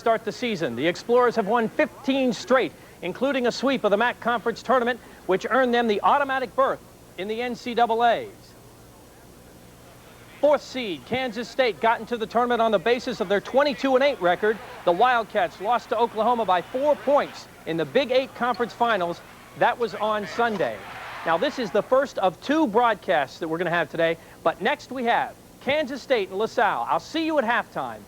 start the season. The Explorers have won 15 straight, including a sweep of the MAC Conference Tournament, which earned them the automatic berth in the NCAAs. Fourth seed, Kansas State, got into the tournament on the basis of their 22-8 record. The Wildcats lost to Oklahoma by 4 points in the Big 8 Conference Finals. That was on Sunday. Now, this is the first of 2 broadcasts that we're going to have today, but next we have Kansas State and LaSalle. I'll see you at halftime.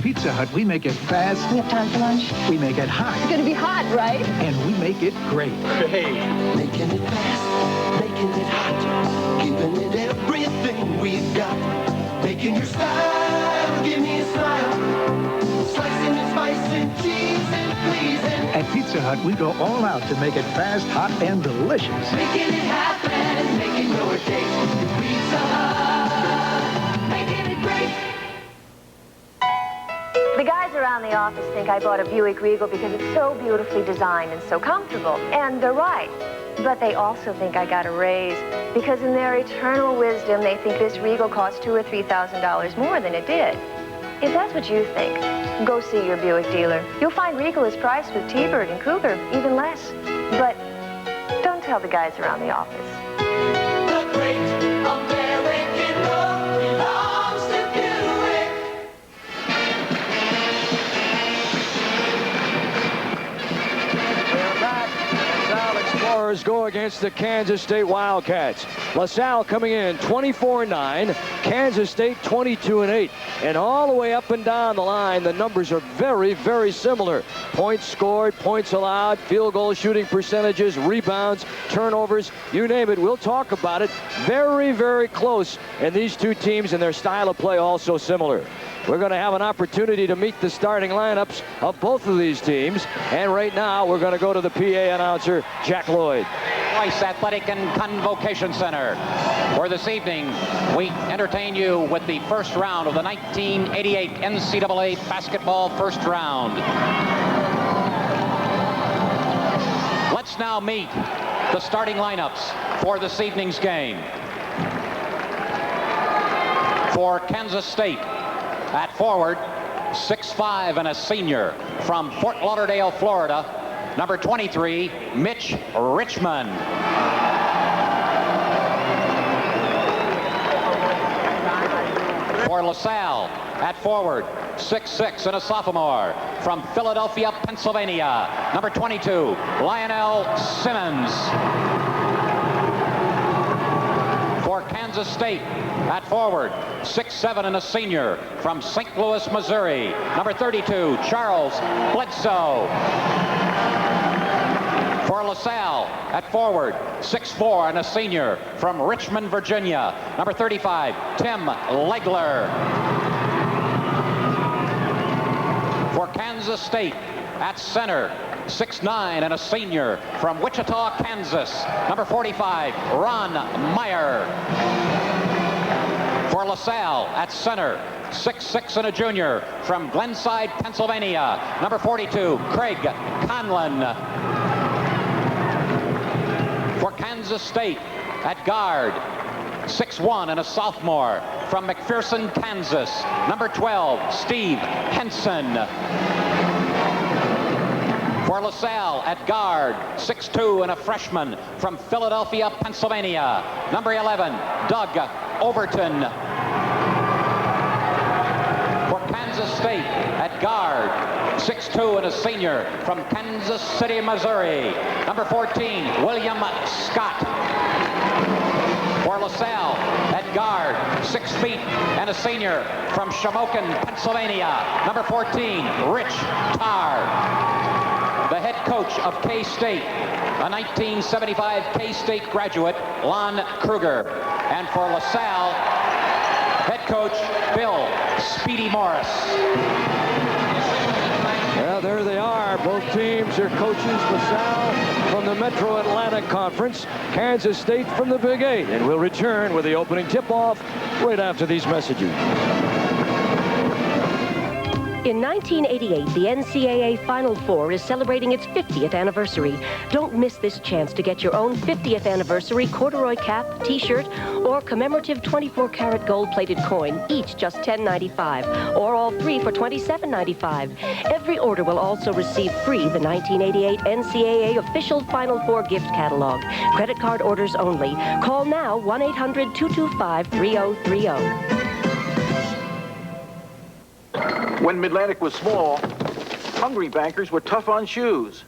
Pizza Hut, we make it fast. We have time for lunch? We make it hot. It's gonna be hot, right? And we make it great. Great. Making it fast, making it hot, giving it everything we've got. Making your style, give me a smile. Slicing and spicing, cheese and pleasing. At Pizza Hut, we go all out to make it fast, hot, and delicious. Making it happen, making your day. Pizza Hut, making it great. The guys around the office think I bought a Buick Regal because it's so beautifully designed and so comfortable. And they're right. But they also think I got a raise because in their eternal wisdom, they think this Regal costs $2,000 or $3,000 more than it did. If that's what you think, go see your Buick dealer. You'll find Regal is priced with T-Bird and Cougar, even less. But don't tell the guys around the office. The great American road belongs to Buick. They're back. LaSalle Explorers go against the Kansas State Wildcats. LaSalle coming in 24-9, Kansas State 22-8. And all the way up and down the line, the numbers are very, very similar. Points scored, points allowed, field goal shooting percentages, rebounds, turnovers, you name it. We'll talk about it. Very, very close. And these two teams and their style of play also similar. We're going to have an opportunity to meet the starting lineups of both of these teams. And right now, we're going to go to the PA announcer, Jack Lloyd. Rice Athletic and Convocation Center, where this evening we entertain you with the first round of the 1988 NCAA basketball first round. Let's now meet the starting lineups for this evening's game. For Kansas State, at forward, 6'5" and a senior from Fort Lauderdale, Florida, number 23, Mitch Richmond. For LaSalle, at forward, 6'6" and a sophomore from Philadelphia, Pennsylvania, number 22, Lionel Simmons. For Kansas State, at forward, 6'7" and a senior from St. Louis, Missouri, number 32, Charles Bledsoe. For LaSalle, at forward, 6'4" and a senior from Richmond, Virginia, number 35, Tim Legler. For Kansas State, at center, 6'9" and a senior from Wichita, Kansas, number 45, Ron Meyer. For LaSalle, at center, 6'6" and a junior from Glenside, Pennsylvania, number 42, Craig Conlon. For Kansas State, at guard, 6'1" and a sophomore from McPherson, Kansas, number 12, Steve Henson. For LaSalle, at guard, 6'2" and a freshman from Philadelphia, Pennsylvania, number 11, Doug Overton. For Kansas State, at guard, 6'2", and a senior from Kansas City, Missouri. Number 14, William Scott. For LaSalle at guard, 6 feet and a senior from Shamokin, Pennsylvania. Number 14, Rich Tarr. The head coach of K-State, a 1975 K-State graduate, Lon Kruger. And for LaSalle, head coach Bill Speedy Morris. Well, there they are. Both teams are coaches. LaSalle from the Metro Atlantic Conference, Kansas State from the Big 8. And we'll return with the opening tip-off right after these messages. In 1988, the NCAA Final Four is celebrating its 50th anniversary. Don't miss this chance to get your own 50th anniversary corduroy cap, t-shirt, or commemorative 24-karat gold-plated coin, each just $10.95, or all 3 for $27.95. Every order will also receive free the 1988 NCAA Official Final Four gift catalog. Credit card orders only. Call now 1-800-225-3030. When Mid-Atlantic was small, hungry bankers were tough on shoes.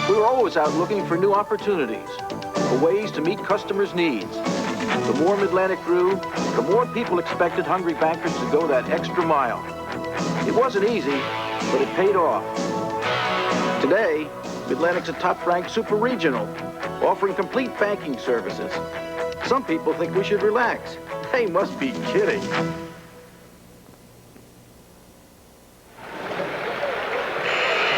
We were always out looking for new opportunities, for ways to meet customers' needs. The more Mid-Atlantic grew, the more people expected hungry bankers to go that extra mile. It wasn't easy, but it paid off. Today, Mid-Atlantic's a top-ranked super regional, offering complete banking services. Some people think we should relax. They must be kidding.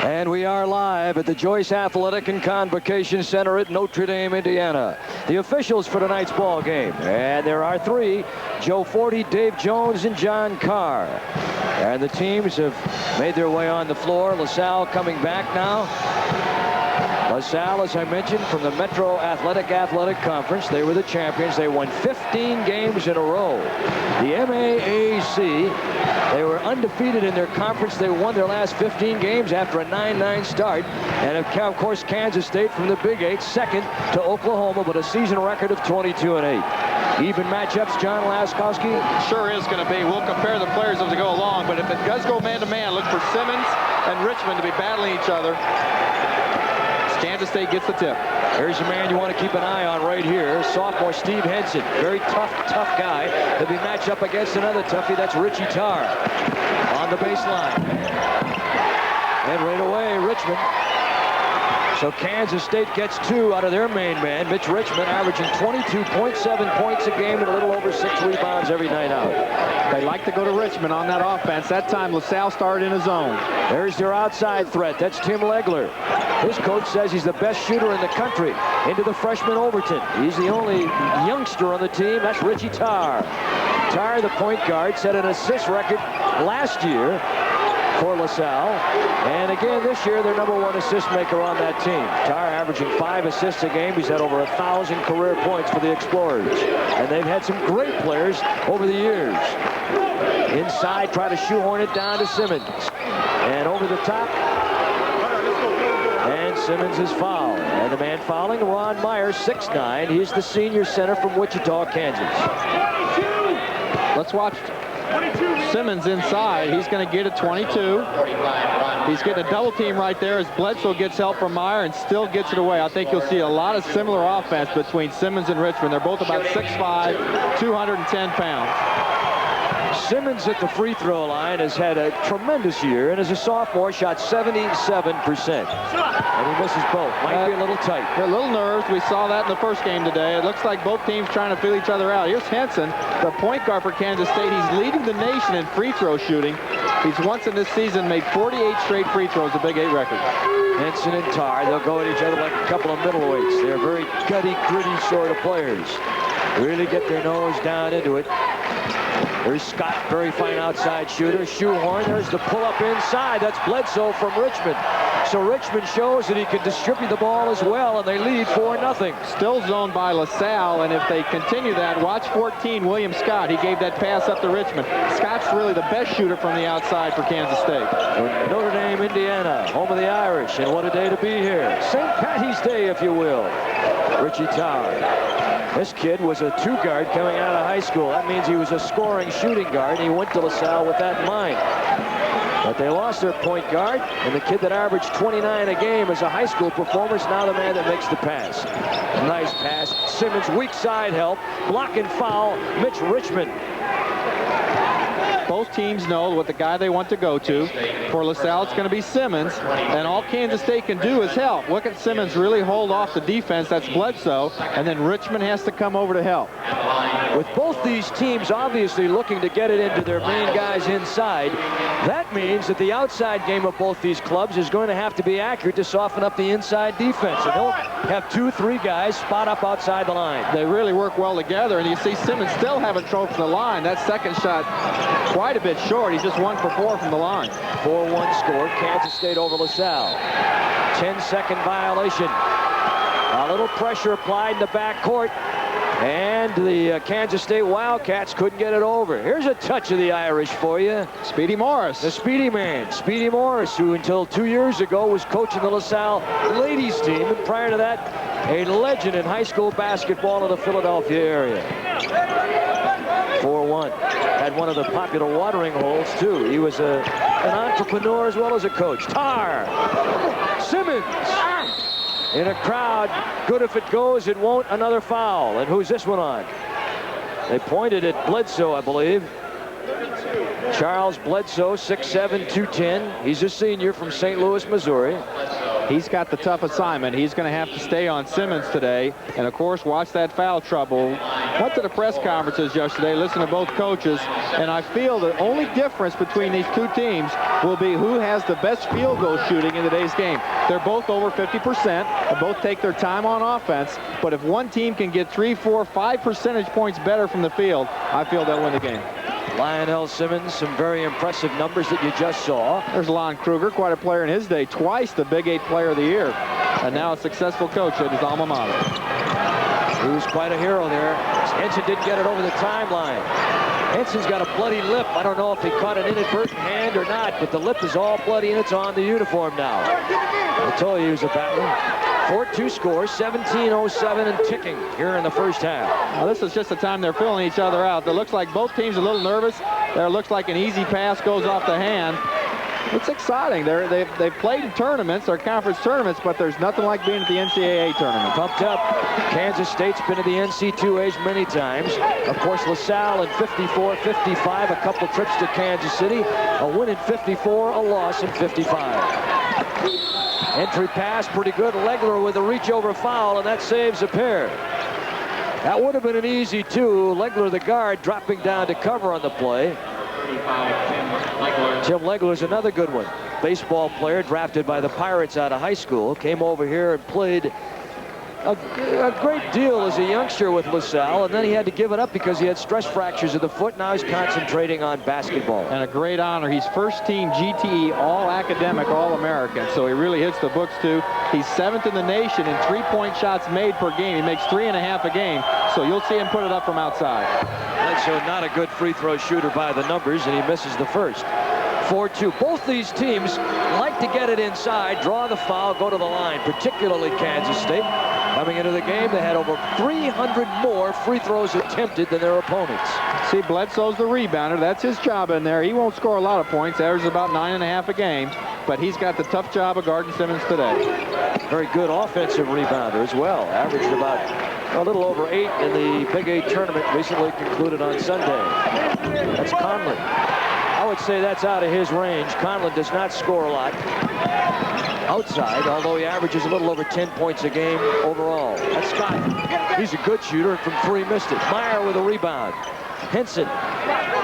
And we are live at the Joyce Athletic and Convocation Center at Notre Dame, Indiana. The officials for tonight's ball game, and there are 3, Joe Forty, Dave Jones, and John Carr. And the teams have made their way on the floor. LaSalle coming back now. LaSalle, as I mentioned, from the Metro Athletic Conference. They were the champions. They won 15 games in a row. The MAAC, they were undefeated in their conference. They won their last 15 games after a 9-9 start. And of course, Kansas State from the Big 8, second to Oklahoma, but a season record of 22-8. Even matchups, John Laskowski? Sure is going to be. We'll compare the players as we go along, but if it does go man-to-man, look for Simmons and Richmond to be battling each other. Kansas State gets the tip. Here's a man you want to keep an eye on right here. Sophomore Steve Henson. Very tough guy. He'll be matched up against another toughie. That's Richie Tarr on the baseline. And right away, Richmond. So Kansas State gets 2 out of their main man, Mitch Richmond, averaging 22.7 points a game and a little over 6 rebounds every night out. They like to go to Richmond on that offense. That time, LaSalle started in a zone. There's their outside threat. That's Tim Legler. His coach says he's the best shooter in the country. Into the freshman Overton. He's the only youngster on the team. That's Richie Tarr. Tarr, the point guard, set an assist record last year for LaSalle. And again, this year, their #1 assist maker on that team. Tarr averaging 5 assists a game. He's had over 1,000 career points for the Explorers. And they've had some great players over the years. Inside, try to shoehorn it down to Simmons. And over the top. And Simmons is fouled. And the man fouling, Ron Meyer, 6'9". He's the senior center from Wichita, Kansas. Let's watch Simmons inside. He's going to get a 22. He's getting a double team right there as Bledsoe gets help from Meyer and still gets it away. I think you'll see a lot of similar offense between Simmons and Richmond. They're both about 6'5", 210 pounds. Simmons at the free throw line has had a tremendous year, and as a sophomore shot 77%. And he misses both. Might be a little tight. They're a little nerves. We saw that in the first game today. It looks like both teams trying to feel each other out. Here's Henson, the point guard for Kansas State. He's leading the nation in free throw shooting. He's once in this season made 48 straight free throws, a Big 8 record. Henson and Tarr, they'll go at each other like a couple of middleweights. They're very gutty, gritty sort of players. Really get their nose down into it. There's Scott, very fine outside shooter. Shoehorn, there's the pull-up inside. That's Bledsoe from Richmond. So Richmond shows that he can distribute the ball as well, and they lead 4-0. Still zoned by LaSalle, and if they continue that, watch 14, William Scott. He gave that pass up to Richmond. Scott's really the best shooter from the outside for Kansas State. Notre Dame, Indiana, home of the Irish, and what a day to be here. St. Patty's Day, if you will. Richie Tarr. This kid was a 2-guard coming out of high school. That means he was a scoring shooting guard. He went to LaSalle with that in mind. But they lost their point guard, and the kid that averaged 29 a game as a high school performer is now the man that makes the pass. Nice pass. Simmons, weak side help. Blocking foul, Mitch Richmond. Both teams know what the guy they want to go to. For LaSalle, it's going to be Simmons, and all Kansas State can do is help. Look at Simmons really hold off the defense. That's Bledsoe, and then Richmond has to come over to help. With both these teams obviously looking to get it into their main guys inside, that means that the outside game of both these clubs is going to have to be accurate to soften up the inside defense. And they'll have 2-3 guys spot up outside the line. They really work well together, and you see Simmons still haven't thrown from the line. That second shot quite a bit short. He's just 1 for 4 from the line. 4-1 score, Kansas State over LaSalle. 10-second violation. A little pressure applied in the backcourt, and the Kansas State Wildcats couldn't get it over. Here's a touch of the Irish for you. Speedy Morris. The Speedy man, Speedy Morris, who until 2 years ago was coaching the LaSalle ladies team, and prior to that, a legend in high school basketball in the Philadelphia area. 4-1. Had one of the popular watering holes, too. He was an entrepreneur as well as a coach. Tar. Simmons. In a crowd. Good if it goes, it won't. Another foul. And who's this one on? They pointed at Bledsoe, I believe. Charles Bledsoe, 6'7", 210. He's a senior from St. Louis, Missouri. He's got the tough assignment. He's going to have to stay on Simmons today. And, of course, watch that foul trouble. Went to the press conferences yesterday, listened to both coaches, and I feel the only difference between these two teams will be who has the best field goal shooting in today's game. They're both over 50%. They both take their time on offense. But if one team can get 3, 4, 5 percentage points better from the field, I feel they'll win the game. Lionel Simmons, some very impressive numbers that you just saw. There's Lon Kruger, quite a player in his day, twice the Big 8 Player of the Year, and now a successful coach at his alma mater. He was quite a hero there. Henson didn't get it over the timeline. Henson's got a bloody lip. I don't know if he caught an inadvertent hand or not, but the lip is all bloody and it's on the uniform now. I told you he was a battler. 4-2 score, 17:07 and ticking here in the first half. Now this is just the time they're filling each other out. It looks like both teams are a little nervous. There looks like an easy pass goes off the hand. It's exciting. They've played in tournaments, or conference tournaments, but there's nothing like being at the NCAA tournament. Pumped up. Kansas State's been to the NC2As many times. Of course, LaSalle in 54, 55, a couple trips to Kansas City. A win in 54, a loss in 55. Entry pass, pretty good. Legler with a reach-over foul, and that saves a pair. That would have been an easy two. Legler, the guard, dropping down to cover on the play. Tim Legler's another good one. Baseball player drafted by the Pirates out of high school. Came over here and played a great deal as a youngster with LaSalle, and then he had to give it up because he had stress fractures of the foot. Now he's concentrating on basketball. And a great honor. He's first team GTE All-Academic All-American, so he really hits the books too. He's 7th in the nation in three-point shots made per game. He makes 3.5 a game, so you'll see him put it up from outside. Bledsoe not a good free throw shooter by the numbers, and he misses the first. 4-2. Both these teams like to get it inside, draw the foul, go to the line, particularly Kansas State. Coming into the game, they had over 300 more free throws attempted than their opponents. See, Bledsoe's the rebounder. That's his job in there. He won't score a lot of points, averages about 9.5 a game, but he's got the tough job of guarding Simmons today. Very good offensive rebounder as well. Averaged about a little over 8 in the Big 8 tournament recently concluded on Sunday. That's Conlon. I would say that's out of his range. Conlon does not score a lot outside, although he averages a little over 10 points a game overall. That's Scott. He's a good shooter, and from 3 missed it. Meyer with a rebound. Henson.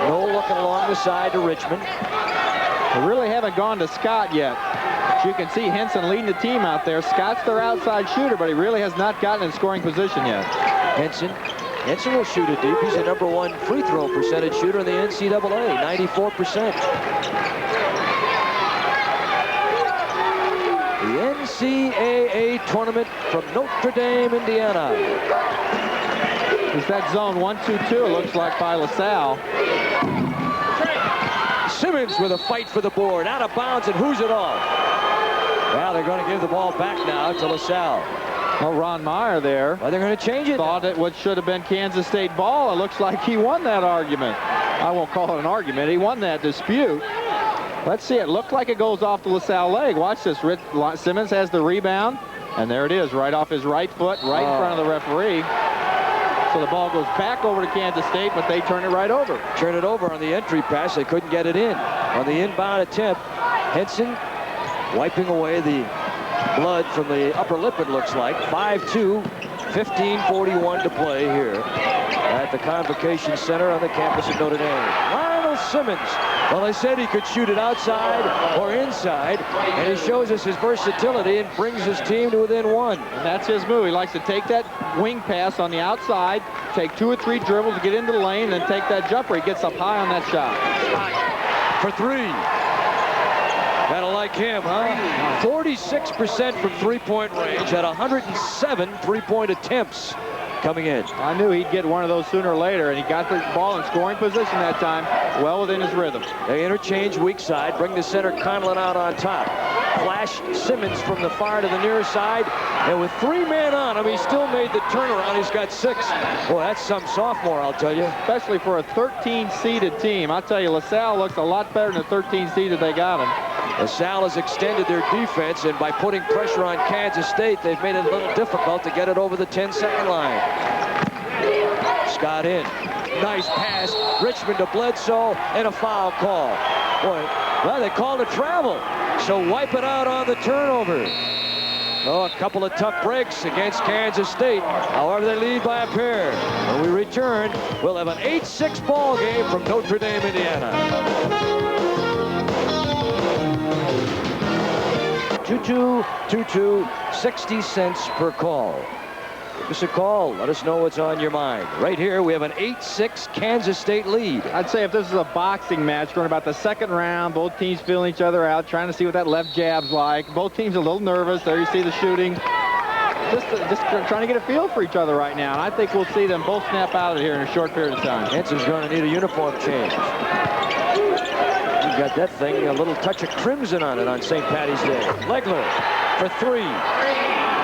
No looking along the side to Richmond. They really haven't gone to Scott yet. As you can see, Henson leading the team out there. Scott's their outside shooter, but he really has not gotten in scoring position yet. Henson will shoot it deep. He's a #1 free throw percentage shooter in the NCAA, 94%. The NCAA tournament from Notre Dame, Indiana. Is that zone 1-2-2, it looks like, by LaSalle. Simmons with a fight for the board, out of bounds, and who's it on? Well, they're going to give the ball back now to LaSalle. Well, Ron Meyer there. Well, they're going to change it. Thought it what should have been Kansas State ball. It looks like he won that argument. I won't call it an argument. He won that dispute. Let's see. It looked like it goes off the LaSalle leg. Watch this. Simmons has the rebound. And there it is, right off his right foot, right in front of the referee. So the ball goes back over to Kansas State, but they turn it right over. Turn it over on the entry pass. They couldn't get it in. On the inbound attempt, Henson wiping away the blood from the upper lip, it looks like. 5-2, 15:41 to play here at the Convocation Center on the campus of Notre Dame. Lionel Simmons. Well, they said he could shoot it outside or inside, and he shows us his versatility and brings his team to within one. And that's his move. He likes to take that wing pass on the outside, take 2 or 3 dribbles, get into the lane, and then take that jumper. He gets up high on that shot. For 3. Gotta like him, huh? 46% from three-point range at 107 three-point attempts coming in. I knew he'd get one of those sooner or later, and he got the ball in scoring position that time, well within his rhythm. They interchange weak side, bring the center Conlon out on top. Flash Simmons from the far to the near side, and with 3 men on him, he still made the turnaround. He's got 6. Boy, that's some sophomore, I'll tell you. Especially for a 13-seeded team. I'll tell you, LaSalle looks a lot better than the 13-seeded they got him. LaSalle has extended their defense, and by putting pressure on Kansas State, they've made it a little difficult to get it over the 10-second line. Scott in. Nice pass. Richmond to Bledsoe, and a foul call. Boy, well, they called a travel, so wipe it out on the turnover. Oh, a couple of tough breaks against Kansas State. However, they lead by a pair. When we return, we'll have an 8-6 ball game from Notre Dame, Indiana. 2-2, 60 cents per call. Give us a call. Let us know what's on your mind. Right here, we have an 8-6 Kansas State lead. I'd say if this is a boxing match going about the second round, both teams feeling each other out, trying to see what that left jab's like. Both teams a little nervous. There you see the shooting. Just trying to get a feel for each other right now. And I think we'll see them both snap out of here in a short period of time. Henson's going to need a uniform change. Got that thing, a little touch of crimson on it on St. Patty's Day. Legler for 3.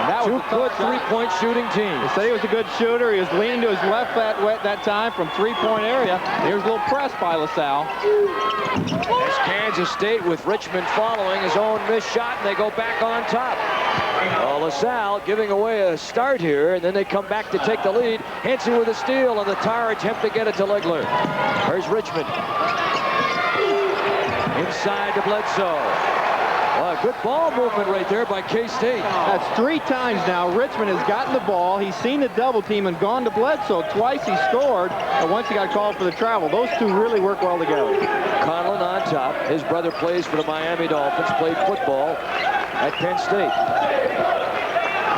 That was a good three-point shooting team. He said he was a good shooter. He was leaning to his left that time from three-point area. Here's a little press by LaSalle. There's Kansas State with Richmond following his own missed shot, and they go back on top. Well, LaSalle giving away a start here, and then they come back to take the lead. Henson with a steal, and the Tar attempt to get it to Legler. Here's Richmond. Inside to Bledsoe. Well, good ball movement right there by K-State. That's 3 times now. Richmond has gotten the ball. He's seen the double team and gone to Bledsoe. Twice he scored, and once he got called for the travel. Those 2 really work well together. Conlon on top. His brother plays for the Miami Dolphins, played football at Penn State.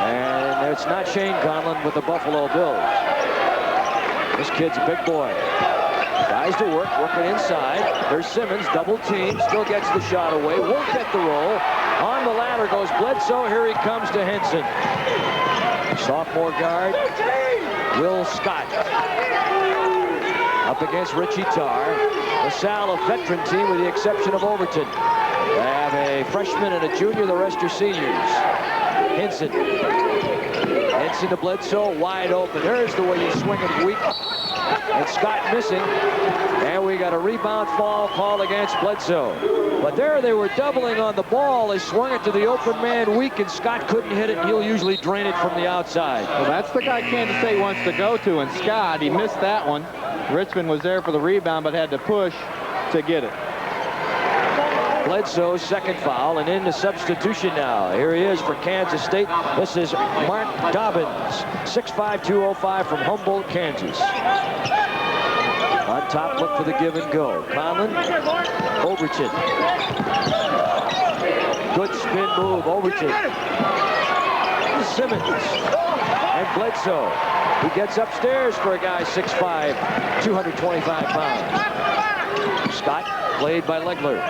And it's not Shane Conlon with the Buffalo Bills. This kid's a big boy. Guys to work, working inside. There's Simmons, double team, still gets the shot away, won't get the roll. On the ladder goes Bledsoe, here he comes to Henson. Sophomore guard, Will Scott. Up against Richie Tarr. LaSalle, a veteran team with the exception of Overton. They have a freshman and a junior, the rest are seniors. Henson to Bledsoe, wide open. There's the way you swing it weak. And Scott missing. And we got a rebound foul called against Bledsoe. But there they were doubling on the ball. They swung it to the open man weak, and Scott couldn't hit it. He'll usually drain it from the outside. Well, that's the guy Kansas State wants to go to, and Scott, he missed that one. Richmond was there for the rebound, but had to push to get it. Bledsoe's second foul, and into substitution now. Here he is for Kansas State. This is Mark Dobbins, 6'5", 205 from Humboldt, Kansas. On top, look for the give and go. Conlon, Overton. Good spin move, Overton. Simmons and Bledsoe. He gets upstairs for a guy 6'5", 225 pounds. Scott, played by Legler.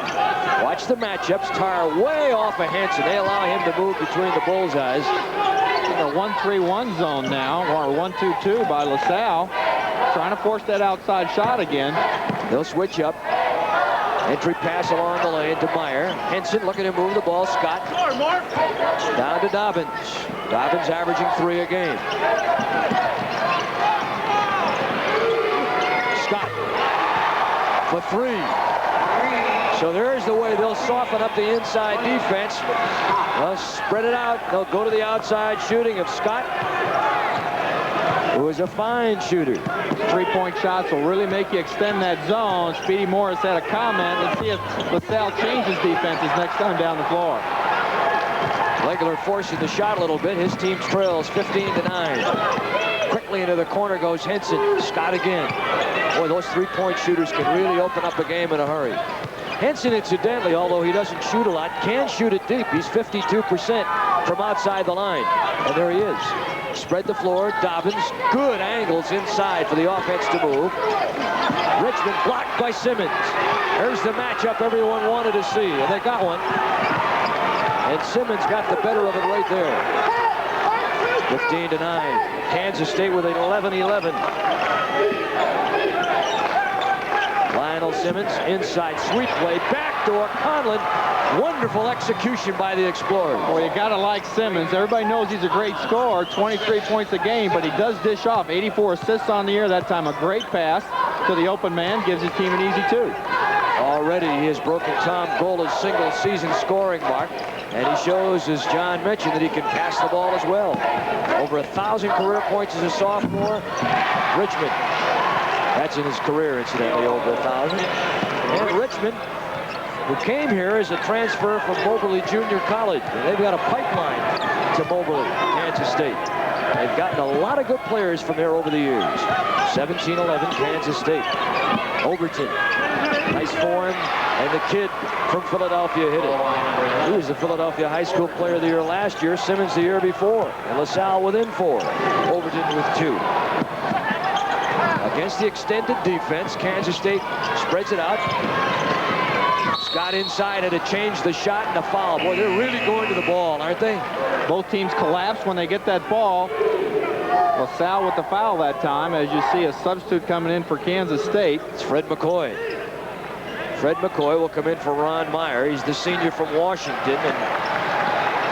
Watch the matchups. Tarr way off of Henson. They allow him to move between the bullseyes. In a 1-3-1 zone now, or 1-2-2 by LaSalle. Trying to force that outside shot again. They'll switch up. Entry pass along the lane to Meyer. Henson looking to move the ball. Scott down to Dobbins. Dobbins averaging 3 a game. Scott for 3. So there's the way they'll soften up the inside defense. They'll spread it out. They'll go to the outside shooting of Scott, who is a fine shooter. Three-point shots will really make you extend that zone. Speedy Morris had a comment. Let's see if LaSalle changes defenses next time down the floor. Legler forcing the shot a little bit. His team trails 15-9. Quickly into the corner goes Henson. Scott again. Boy, those three-point shooters can really open up a game in a hurry. Henson, incidentally, although he doesn't shoot a lot, can shoot it deep. He's 52% from outside the line. And there he is. Spread the floor. Dobbins. Good angles inside for the offense to move. Richmond blocked by Simmons. There's the matchup everyone wanted to see. And they got one. And Simmons got the better of it right there. 15-9. Kansas State with an 11-11. Lionel Simmons, inside sweep play, backdoor Conlon. Wonderful execution by the Explorers. Well, you gotta like Simmons. Everybody knows he's a great scorer, 23 points a game, but he does dish off 84 assists on the year. That time a great pass to the open man, gives his team an easy 2. Already he has broken Tom Gola's single season scoring mark, and he shows, as John mentioned, that he can pass the ball as well. Over 1,000 career points as a sophomore. Richmond, that's in his career, incidentally, over 1,000. And Richmond, who came here as a transfer from Moberly Junior College. And they've got a pipeline to Moberly, Kansas State. They've gotten a lot of good players from there over the years. 17-11, Kansas State. Overton, nice form, and the kid from Philadelphia hit it. He was the Philadelphia High School Player of the Year last year, Simmons the year before, and LaSalle within 4. Overton with 2. Against the extended defense, Kansas State spreads it out. Scott inside had to change the shot and a foul. Boy, they're really going to the ball, aren't they? Both teams collapse when they get that ball. LaSalle with the foul that time, as you see a substitute coming in for Kansas State. It's Fred McCoy. Fred McCoy will come in for Ron Meyer. He's the senior from Washington, and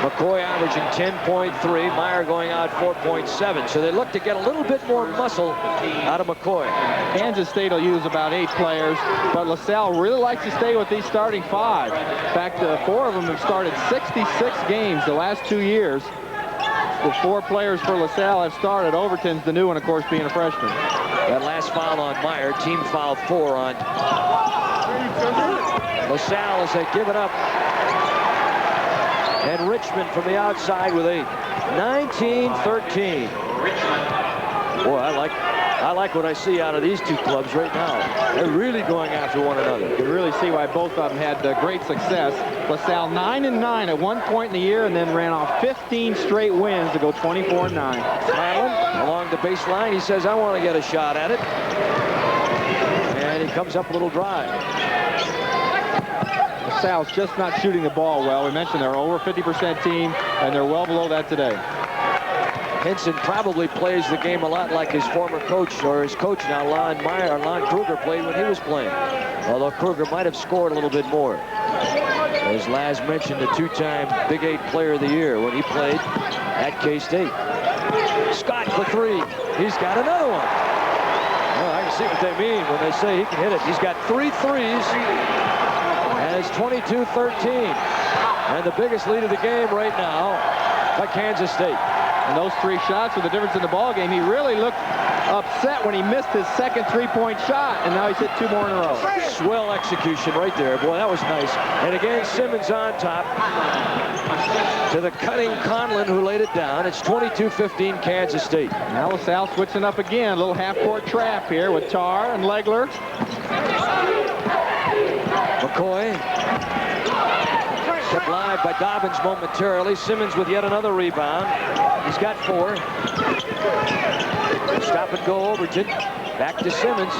McCoy averaging 10.3, Meyer going out 4.7. So they look to get a little bit more muscle out of McCoy. Kansas State will use about 8 players, but LaSalle really likes to stay with these starting 5. In fact, 4 of them have started 66 games the last 2 years. The 4 players for LaSalle have started. Overton's the new one, of course, being a freshman. That last foul on Meyer, team foul 4 on LaSalle as they give it up. And Richmond from the outside with 8. 19-13. Boy, I like what I see out of these two clubs right now. They're really going after one another. You can really see why both of them had great success. LaSalle 9-9 at one point in the year, and then ran off 15 straight wins to go 24-9. Conlon along the baseline. He says, I want to get a shot at it. And he comes up a little dry. LaSalle's just not shooting the ball well. We mentioned they're over 50% team, and they're well below that today. Henson probably plays the game a lot like his former coach, or his coach now, Lon Kruger, played when he was playing. Although Kruger might have scored a little bit more. As Laz mentioned, the 2-time Big 8 Player of the Year when he played at K-State. Scott for 3. He's got another one. Well, I can see what they mean when they say he can hit it. He's got 3 threes. And it's 22-13. And the biggest lead of the game right now by Kansas State. And those 3 shots were the difference in the ball game. He really looked upset when he missed his second 3-point shot, and now he's hit 2 more in a row. Swell execution right there. Boy, that was nice. And again, Simmons on top to the cutting Conlon, who laid it down. It's 22-15 Kansas State. Now LaSalle switching up again. A little half-court trap here with Tarr and Legler. McCoy kept live by Dobbins momentarily. Simmons with yet another rebound. He's got 4. Stop and go Overton. Back to Simmons.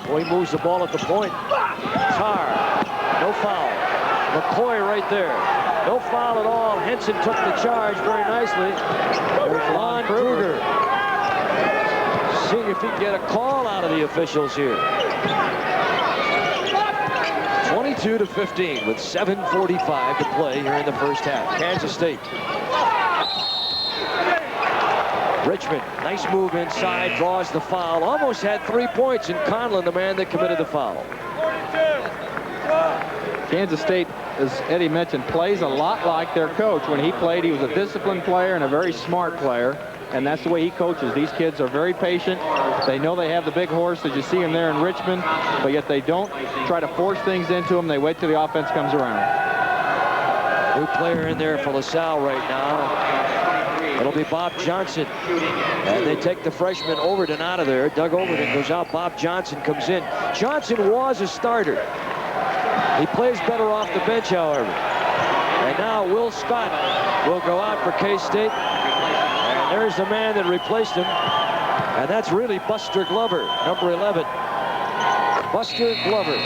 Boy, he moves the ball at the point. Tarr. No foul. McCoy right there. No foul at all. Henson took the charge very nicely. There's Lon Kruger. Seeing if he can get a call out of the officials here. 22-15 with 7:45 to play here in the first half. Kansas State. Richmond, nice move inside, draws the foul. Almost had 3 points, and Conlon, the man that committed the foul. Kansas State, as Eddie mentioned, plays a lot like their coach. When he played, he was a disciplined player and a very smart player, and that's the way he coaches. These kids are very patient. They know they have the big horse, as you see him there in Richmond, but yet they don't try to force things into them. They wait till the offense comes around. New player in there for LaSalle right now. It'll be Bob Johnson. And they take the freshman Overton out of there. Doug Overton goes out. Bob Johnson comes in. Johnson was a starter. He plays better off the bench, however. And now Will Scott will go out for K-State. And there's the man that replaced him. And that's really Buster Glover, number 11. Buster Glover.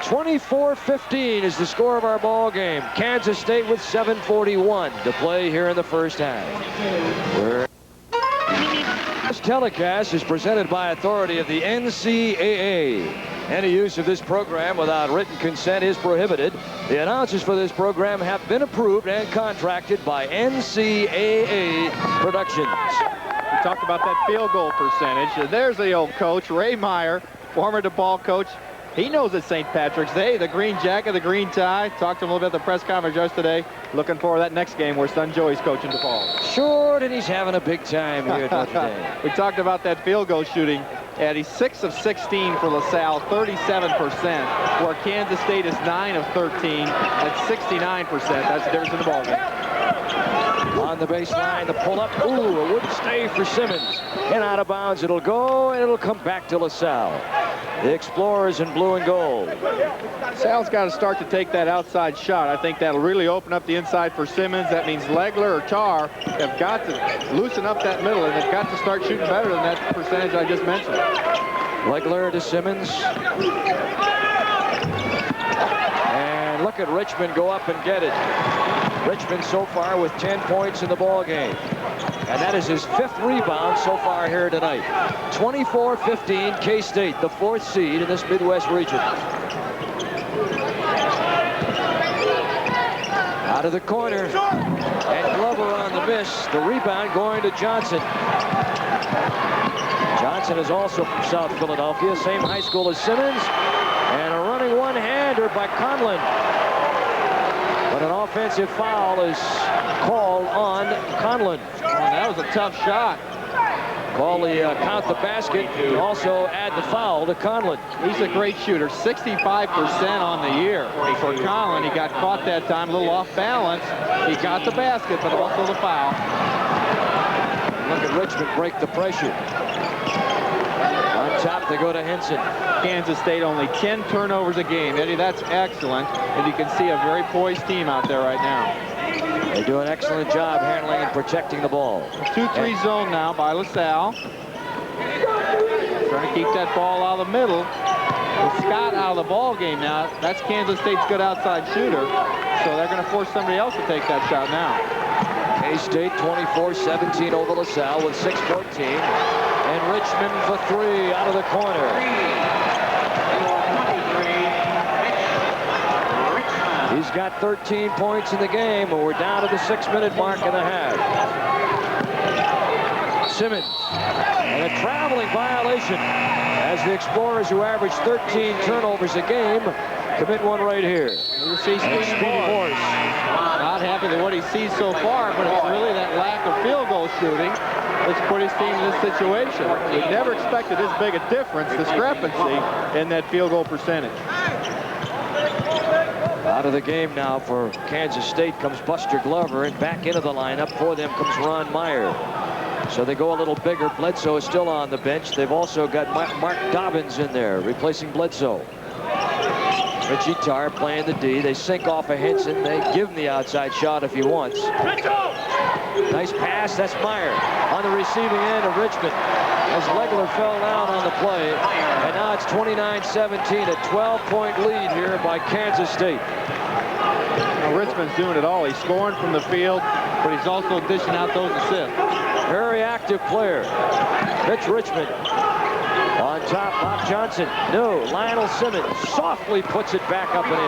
24-15 is the score of our ball game. Kansas State with 7:41 to play here in the first half. This telecast is presented by authority of the NCAA. Any use of this program without written consent is prohibited. The announcers for this program have been approved and contracted by NCAA Productions. We talked about that field goal percentage. There's the old coach, Ray Meyer, former DePaul coach. He knows it's St. Patrick's Day. The green jacket, the green tie. Talked to him a little bit at the press conference yesterday. Looking forward to that next game where Son Joey's coaching DePaul. Sure, and he's having a big time here at Notre Dame. We talked about that field goal shooting. Eddie, 6 of 16 for LaSalle, 37%, where Kansas State is 9 of 13 at 69%. That's the difference in the ballgame. On the baseline, the pull-up. Ooh, it wouldn't stay for Simmons. And out of bounds it'll go, and it'll come back to LaSalle. The Explorers in blue and gold. LaSalle's got to start to take that outside shot. I think that'll really open up the inside for Simmons. That means Legler or Tar have got to loosen up that middle, and they've got to start shooting better than that percentage I just mentioned. Legler to Simmons. And look at Richmond go up and get it. Richmond so far with 10 points in the ball game. And that is his 5th rebound so far here tonight. 24-15, K-State, the 4th seed in this Midwest region. Out of the corner. And Glover on the miss. The rebound going to Johnson. Johnson is also from South Philadelphia, same high school as Simmons. And a running one-hander by Conlon. But an offensive foul is called on Conlon. That was a tough shot. Call the count the basket. Also add the foul to Conlon. He's a great shooter. 65% on the year for Conlon. He got caught that time, a little off balance. He got the basket, but also the foul. Look at Richmond break the pressure. On top, they go to Henson. Kansas State only 10 turnovers a game. Eddie, that's excellent. And you can see a very poised team out there right now. They do an excellent job handling and protecting the ball. 2-3 zone now by LaSalle. Trying to keep that ball out of the middle. With Scott out of the ball game now, that's Kansas State's good outside shooter. So they're going to force somebody else to take that shot now. K-State 24-17 over LaSalle with 6:14. And Richmond for 3 out of the corner. He's got 13 points in the game, and we're down to the 6-minute mark and a half. Simmons, and a traveling violation as the Explorers, who average 13 turnovers a game, commit one right here. You see Speedy Morris. Not happy with what he sees so far, but it's really that lack of field goal shooting that's put his team in this situation. We never expected this big a discrepancy in that field goal percentage. Out of the game now for Kansas State comes Buster Glover, and back into the lineup for them comes Ron Meyer. So they go a little bigger. Bledsoe is still on the bench. They've also got Mark Dobbins in there replacing Bledsoe. Richie Tarr playing the D. They sink off of Henson. They give him the outside shot if he wants. Nice pass. That's Meyer on the receiving end of Richmond as Legler fell down on the play. And now it's 29-17, a 12-point lead here by Kansas State. Now Richmond's doing it all. He's scoring from the field, but he's also dishing out those assists. Very active player. Mitch Richmond. On top, Bob Johnson. No, Lionel Simmons softly puts it back up and in.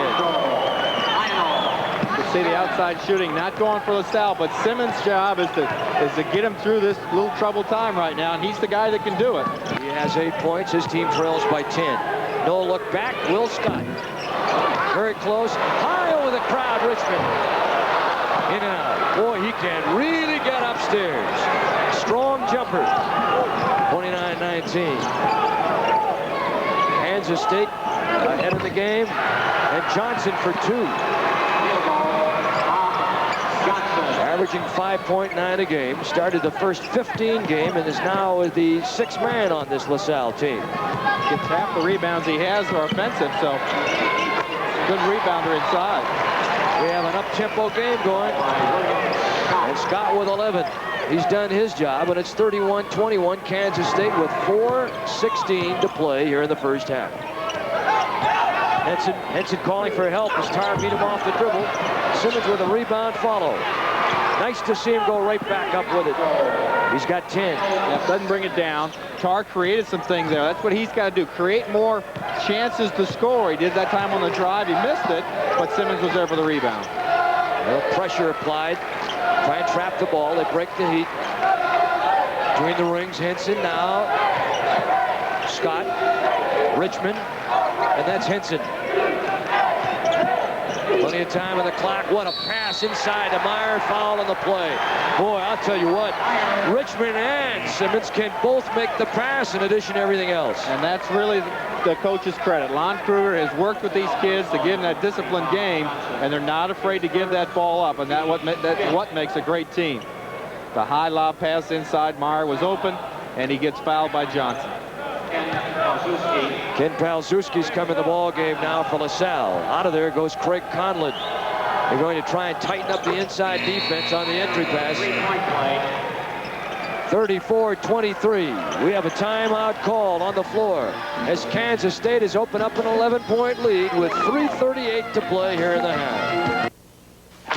You see the outside shooting not going for LaSalle, but Simmons' job is to get him through this little troubled time right now, and he's the guy that can do it. He has 8 points. His team trails by 10. No look back. Will Scott. Very close. High over the crowd, Richmond. In and out. Boy, he can really get upstairs. Strong jumper. 29-19. Kansas State ahead of the game. And Johnson for 2. Averaging 5.9 a game. Started the first 15 game and is now the 6th man on this LaSalle team. Gets half the rebounds he has are offensive, so good rebounder inside. We have an up-tempo game going. And Scott with 11. He's done his job, and it's 31-21 Kansas State with 4:16 to play here in the first half. Henson calling for help as Tarr beat him off the dribble. Simmons with a rebound follow. Nice to see him go right back up with it. He's got 10. Yeah, doesn't bring it down. Tarr created some things there. That's what he's got to do. Create more chances to score. He did that time on the drive. He missed it, but Simmons was there for the rebound. No pressure applied. Try and trap the ball. They break the heat. Between the rings, Henson now. Scott. Richmond. And that's Henson. Plenty of time on the clock. What a pass inside to Meyer. Foul on the play. Boy, I'll tell you what. Richmond and Simmons can both make the pass in addition to everything else. And that's really the coach's credit. Lon Kruger has worked with these kids to give them that disciplined game, and they're not afraid to give that ball up, and that's what makes a great team. The high lob pass inside. Meyer was open, and he gets fouled by Johnson. Ken Palczewski's come in the ball game now for LaSalle. Out of there goes Craig Conlon. They're going to try and tighten up the inside defense on the entry pass. 34-23. We have a timeout called on the floor as Kansas State has opened up an 11-point lead with 3:38 to play here in the half.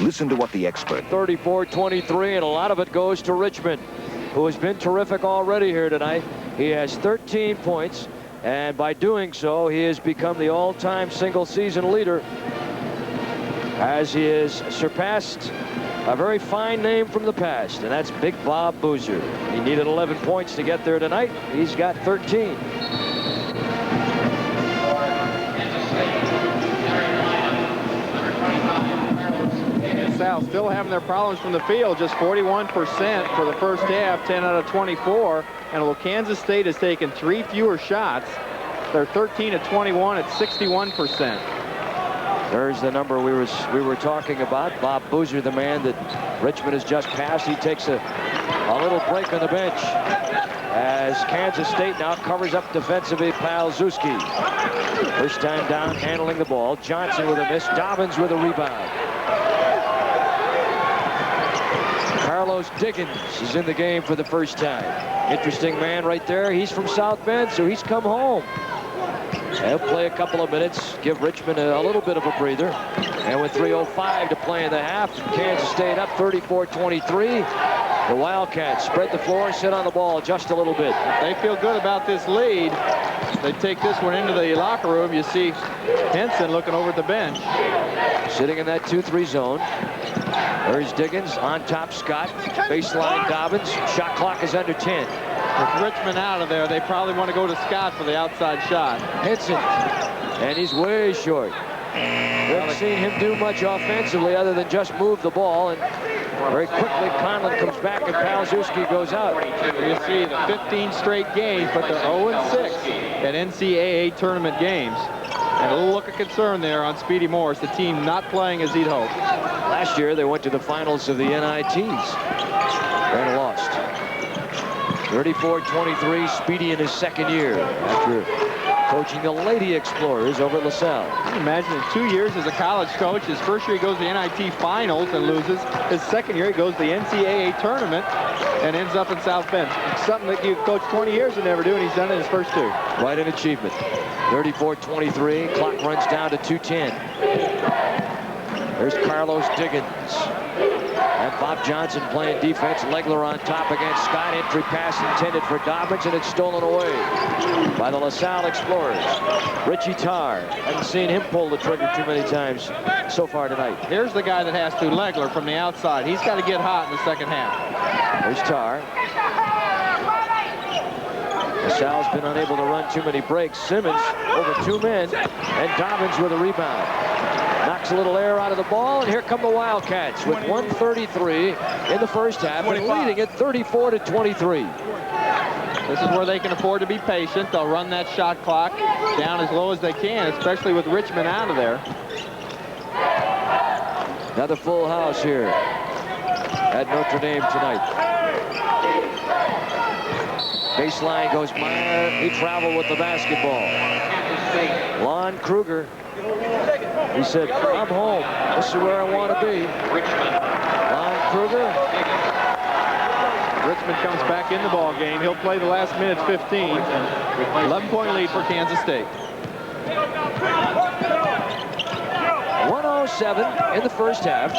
Listen to what the expert. 34-23, and a lot of it goes to Richmond, who has been terrific already here tonight. He has 13 points, and by doing so, he has become the all-time single-season leader as he has surpassed a very fine name from the past, and that's Big Bob Boozer. He needed 11 points to get there tonight. He's got 13. Salle still having their problems from the field, just 41% for the first half, 10 out of 24. And while Kansas State has taken 3 fewer shots, they're 13 of 21 at 61%. There's the number we were talking about. Bob Boozer, the man that Richmond has just passed. He takes a little break on the bench as Kansas State now covers up defensively. Palczewski. First time down, handling the ball. Johnson with a miss. Dobbins with a rebound. Carlos Diggins is in the game for the first time. Interesting man right there. He's from South Bend, so he's come home. He'll play a couple of minutes, give Richmond a little bit of a breather. And with 3:05 to play in the half, Kansas State up 34-23. The Wildcats spread the floor, sit on the ball just a little bit. They feel good about this lead. They take this one into the locker room. You see Henson looking over at the bench. Sitting in that 2-3 zone. There's Diggins on top. Scott. Baseline Dobbins. Shot clock is under 10. With Richmond out of there, they probably want to go to Scott for the outside shot. Henson. And he's way short. Haven't seen him do much offensively other than just move the ball. And very quickly, Conlon comes back and Palczewski goes out. You see the 15 straight games, but they're 0-6 at NCAA tournament games. And a little look of concern there on Speedy Morris, the team not playing as he'd hoped. Last year, they went to the finals of the NITs and lost. 34-23, Speedy in his second year after coaching the Lady Explorers over at LaSalle. Imagine in 2 years as a college coach, his first year he goes to the NIT finals and loses. His second year he goes to the NCAA tournament and ends up in South Bend. It's something that you coach 20 years and never do, and he's done it in his first 2. Quite an achievement. 34-23, clock runs down to 2:10. There's Carlos Diggins. And Bob Johnson playing defense. Legler on top against Scott. Entry pass intended for Dobbins, and it's stolen away by the LaSalle Explorers. Richie Tarr. Haven't seen him pull the trigger too many times so far tonight. Here's the guy that has to, Legler from the outside. He's got to get hot in the second half. There's Tarr. LaSalle's been unable to run too many breaks. Simmons over 2 men, and Dobbins with a rebound. Knocks a little air out of the ball, and here come the Wildcats with 1:33 in the first half, and leading it 34-23. This is where they can afford to be patient. They'll run that shot clock down as low as they can, especially with Richmond out of there. Another full house here at Notre Dame tonight. Baseline goes Meyer. He traveled with the basketball. Lon Kruger. He said, I'm home. This is where I want to be. Lon Kruger. Richmond comes back in the ball game. He'll play the last minute 15. 11-point lead for Kansas State. 107 in the first half.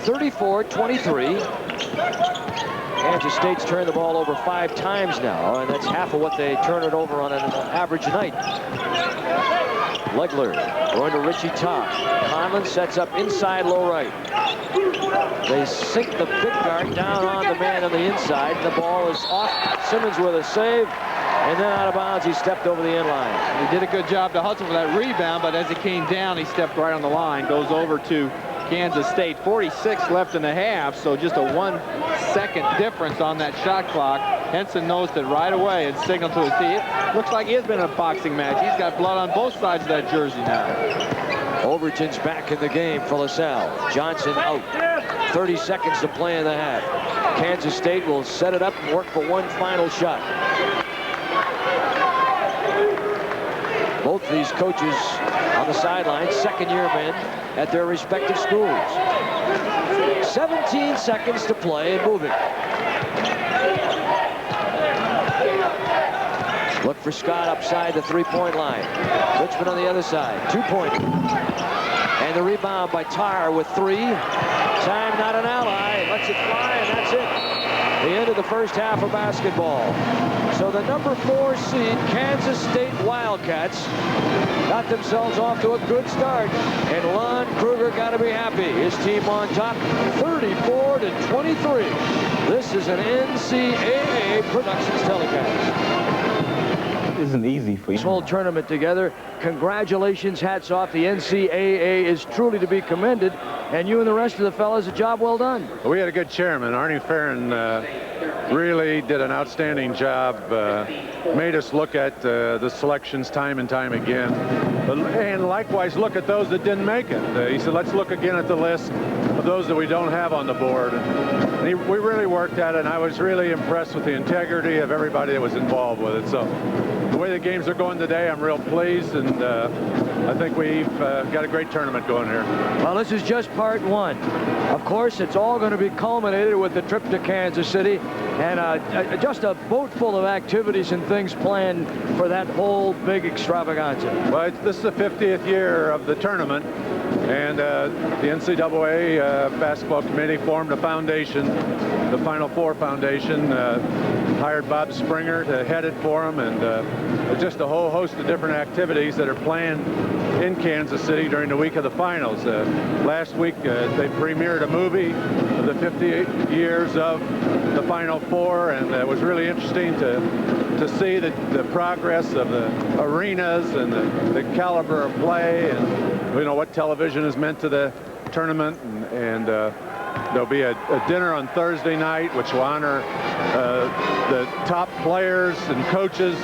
34-23. Kansas State's turned the ball over 5 times now, and that's half of what they turn it over on an average night. Legler going to Richie Top. Conlon sets up inside low right. They sink the big guard down on the man on the inside, and the ball is off. Simmons with a save, and then out of bounds. He stepped over the inline. He did a good job to hustle for that rebound, but as it came down, he stepped right on the line. Goes over to Kansas State. 46 left in the half, so just a 1-second difference on that shot clock. Henson noticed it right away and signaled to his team. It looks like he has been in a boxing match. He's got blood on both sides of that jersey now. Overton's back in the game for LaSalle. Johnson out. 30 seconds to play in the half. Kansas State will set it up and work for one final shot. Both these coaches on the sidelines, second-year men at their respective schools. 17 seconds to play and moving. Look for Scott upside the three-point line. Richmond on the other side, 2-point. And the rebound by Tarr with 3. Time not an ally. Lets it fly, and that's it. The end of the first half of basketball. So the number 4 seed Kansas State Wildcats got themselves off to a good start. And Lon Kruger got to be happy. His team on top, 34-23. This is an NCAA Productions telecast. Isn't easy for you. This whole tournament together. Congratulations, hats off. The NCAA is truly to be commended, and you and the rest of the fellas, a job well done. We had a good chairman. Arnie Farron really did an outstanding job. Made us look at the selections time and time again, and likewise look at those that didn't make it. He said, let's look again at the list of those that we don't have on the board. And we really worked at it, and I was really impressed with the integrity of everybody that was involved with it. So the way the games are going today, I'm real pleased, and I think we've got a great tournament going here. Well, this is just part 1. Of course, it's all going to be culminated with the trip to Kansas City, and just a boat full of activities and things planned for that whole big extravaganza. Well, this is the 50th year of the tournament, and the NCAA basketball committee formed a foundation, the Final Four Foundation, hired Bob Springer to head it for them, and just a whole host of different activities that are planned in Kansas City during the week of the finals. Last week, they premiered a movie of the 58 years of the Final Four, and it was really interesting to see the progress of the arenas and the caliber of play, and you know what television has meant to the tournament, and there'll be a dinner on Thursday night which will honor the top players and coaches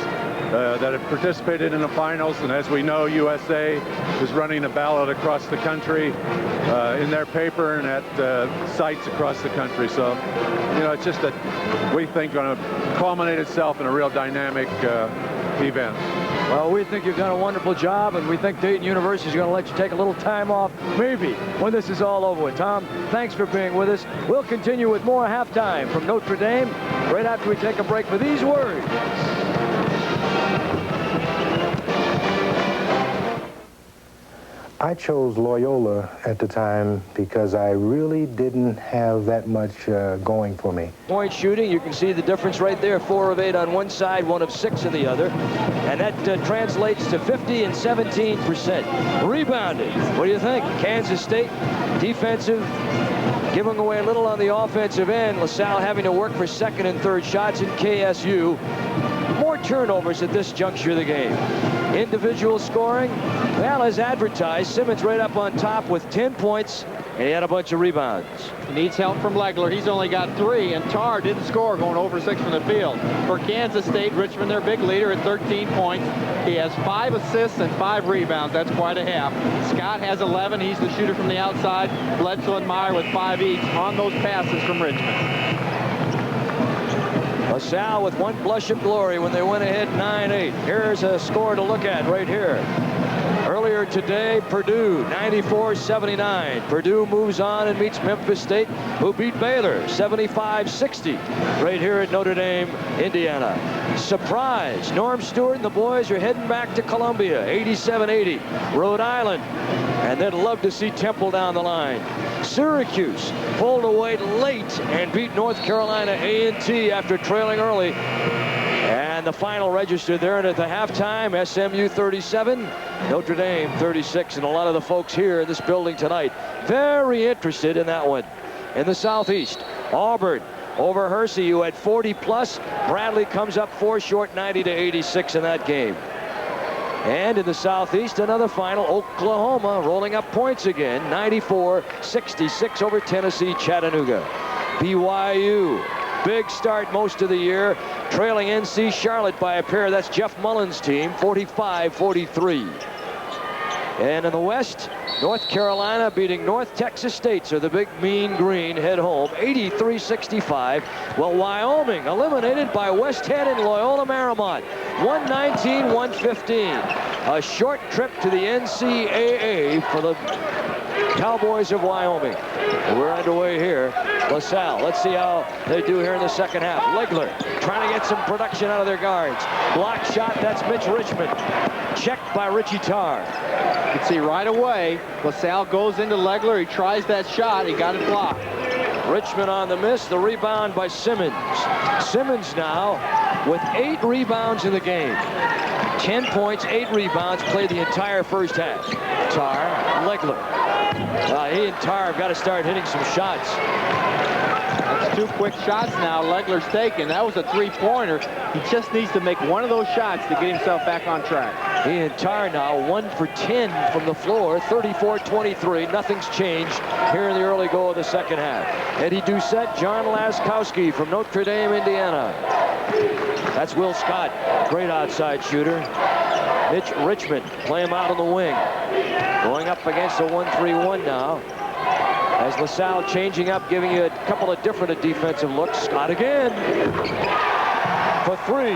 that have participated in the finals. And as we know, USA is running a ballot across the country in their paper and at sites across the country. So, you know, it's just that we think going to culminate itself in a real dynamic event. Well, we think you've done a wonderful job, and we think Dayton University is going to let you take a little time off, maybe, when this is all over with. Tom, thanks for being with us. We'll continue with more halftime from Notre Dame right after we take a break for these words. I chose Loyola at the time because I really didn't have that much going for me. Point shooting, you can see the difference right there. 4 of 8 on one side, 1 of 6 on the other. And that translates to 50 and 17%. Rebounding. What do you think? Kansas State, defensive, giving away a little on the offensive end. LaSalle having to work for second and third shots in KSU. More turnovers at this juncture of the game. Individual scoring, well, as advertised, Simmons right up on top with 10 points, and he had a bunch of rebounds. He needs help from Legler. He's only got 3, and Tarr didn't score going over 6 from the field. For Kansas State, Richmond, their big leader at 13 points. He has 5 assists and 5 rebounds. That's quite a half. Scott has 11. He's the shooter from the outside. Bledsoe and Meyer with 5 each on those passes from Richmond. LaSalle with one blush of glory when they went ahead 9-8. Here's a score to look at right here. Earlier today, Purdue 94-79. Purdue moves on and meets Memphis State, who beat Baylor 75-60 right here at Notre Dame, Indiana. Surprise, Norm Stewart and the boys are heading back to Columbia 87-80. Rhode Island, and they'd love to see Temple down the line. Syracuse pulled away late and beat North Carolina A&T after trailing early. And the final register there, and at the halftime, SMU 37, Notre Dame 36. And a lot of the folks here in this building tonight very interested in that one. In the Southeast, Auburn over Hersey, who had 40 plus. Bradley comes up 4 short, 90-86 in that game. And in the Southeast, another final, Oklahoma rolling up points again, 94-66 over Tennessee, Chattanooga. BYU, big start most of the year, trailing NC Charlotte by a pair. That's Jeff Mullen's team, 45-43. And in the West, North Carolina beating North Texas State, so the big mean green head home, 83-65. Well, Wyoming eliminated by West Head and Loyola Marymount, 119-115. A short trip to the NCAA for the Cowboys of Wyoming. We're underway here. LaSalle, let's see how they do here in the second half. Legler trying to get some production out of their guards. Block shot, that's Mitch Richmond. Checked by Richie Tarr. You can see right away, LaSalle goes into Legler. He tries that shot. He got it blocked. Richmond on the miss. The rebound by Simmons. Simmons now with 8 rebounds in the game. 10 points, 8 rebounds, played the entire first half. Tarr, Legler. He and Tarr have got to start hitting some shots. That's 2 quick shots now Legler's taken. That was a 3-pointer. He just needs to make one of those shots to get himself back on track. He and Tarr now 1 for 10 from the floor, 34-23. Nothing's changed here in the early go of the second half. Eddie Doucette, John Laskowski from Notre Dame, Indiana. That's Will Scott, great outside shooter. Mitch Richmond, play him out on the wing. Going up against a 1-3-1 now. As LaSalle changing up, giving you a couple of different defensive looks. Scott again for 3.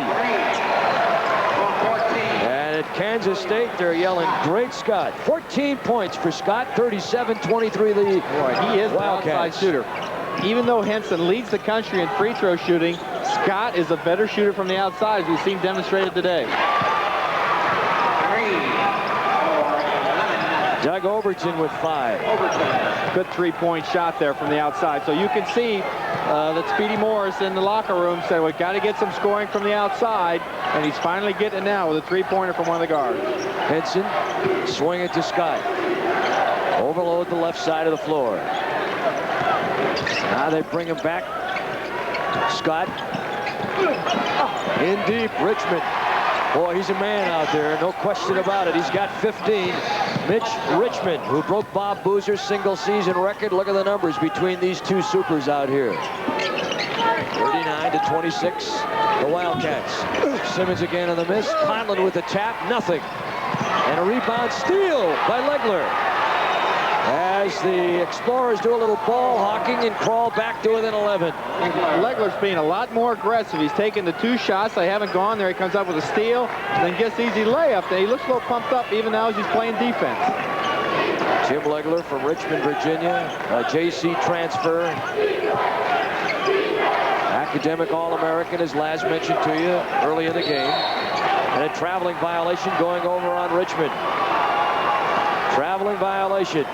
And at Kansas State, they're yelling, great Scott. 14 points for Scott, 37-23 lead. Boy, he is the outside shooter. Even though Henson leads the country in free throw shooting, Scott is a better shooter from the outside, as we've seen demonstrated today. Doug Overton with 5. Good 3-point shot there from the outside. So you can see that Speedy Morris in the locker room said, we've got to get some scoring from the outside. And he's finally getting it now with a 3-pointer from one of the guards. Henson swing it to Scott. Overload the left side of the floor. Now they bring him back. Scott. In deep, Richmond. Boy, he's a man out there, no question about it. He's got 15. Mitch Richmond, who broke Bob Boozer's single-season record. Look at the numbers between these two supers out here. 39-26, the Wildcats. Simmons again on the miss. Conlon with the tap, nothing. And a rebound steal by Legler. As the Explorers do a little ball hawking and crawl back to within 11. Legler's being a lot more aggressive. He's taken the 2 shots. They haven't gone there. He comes up with a steal and then gets easy layup. He looks a little pumped up even now as he's playing defense. Jim Legler from Richmond, Virginia, a JC transfer. Academic All-American, as Laz mentioned to you early in the game. And a traveling violation going over on Richmond. Traveling violation.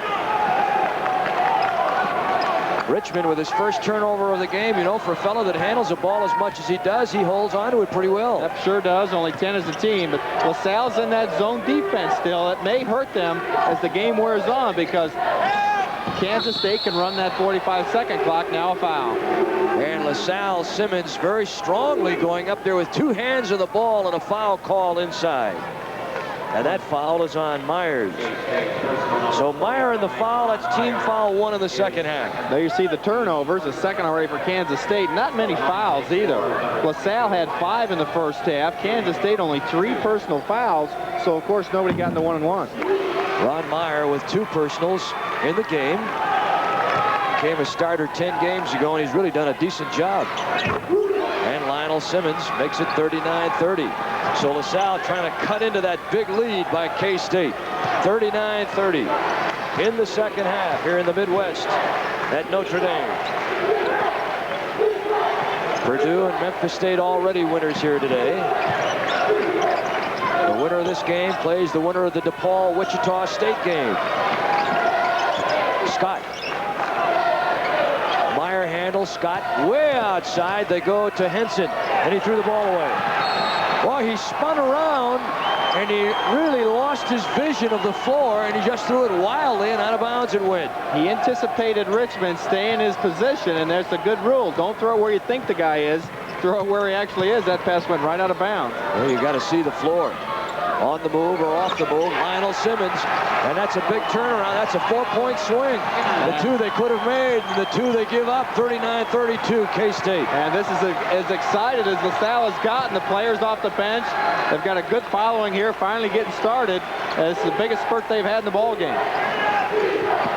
Richmond with his first turnover of the game. You know, for a fellow that handles the ball as much as he does, he holds on to it pretty well. That sure does. Only 10 as a team. But LaSalle's in that zone defense still. It may hurt them as the game wears on because Kansas State can run that 45-second clock. Now a foul. And LaSalle Simmons very strongly going up there with two hands on the ball and a foul call inside. And that foul is on Myers. So Meyer in the foul, that's team foul 1 in the second half. There you see the turnovers, the second already for Kansas State. Not many fouls either. LaSalle had 5 in the first half. Kansas State only 3 personal fouls. So of course nobody got in the 1-and-1. Ron Meyer with 2 personals in the game. Became a starter 10 games ago, and he's really done a decent job. And Lionel Simmons makes it 39-30. So LaSalle trying to cut into that big lead by K-State. 39-30 in the second half here in the Midwest at Notre Dame. Purdue and Memphis State already winners here today. The winner of this game plays the winner of the DePaul-Wichita State game. Scott. Meyer handles Scott way outside. They go to Henson, and he threw the ball away. Well, he spun around, and he really lost his vision of the floor, and he just threw it wildly and out of bounds and went. He anticipated Richmond stay in his position, and there's a good rule. Don't throw it where you think the guy is. Throw it where he actually is. That pass went right out of bounds. Well, you got to see the floor. On the move or off the move, Lionel Simmons, and that's a big turnaround. That's a 4-point swing. The 2 they could have made, and the 2 they give up. 39-32, K-State. And this is as excited as LaSalle has gotten. The players off the bench, they've got a good following here, finally getting started. It's the biggest spurt they've had in the ball game.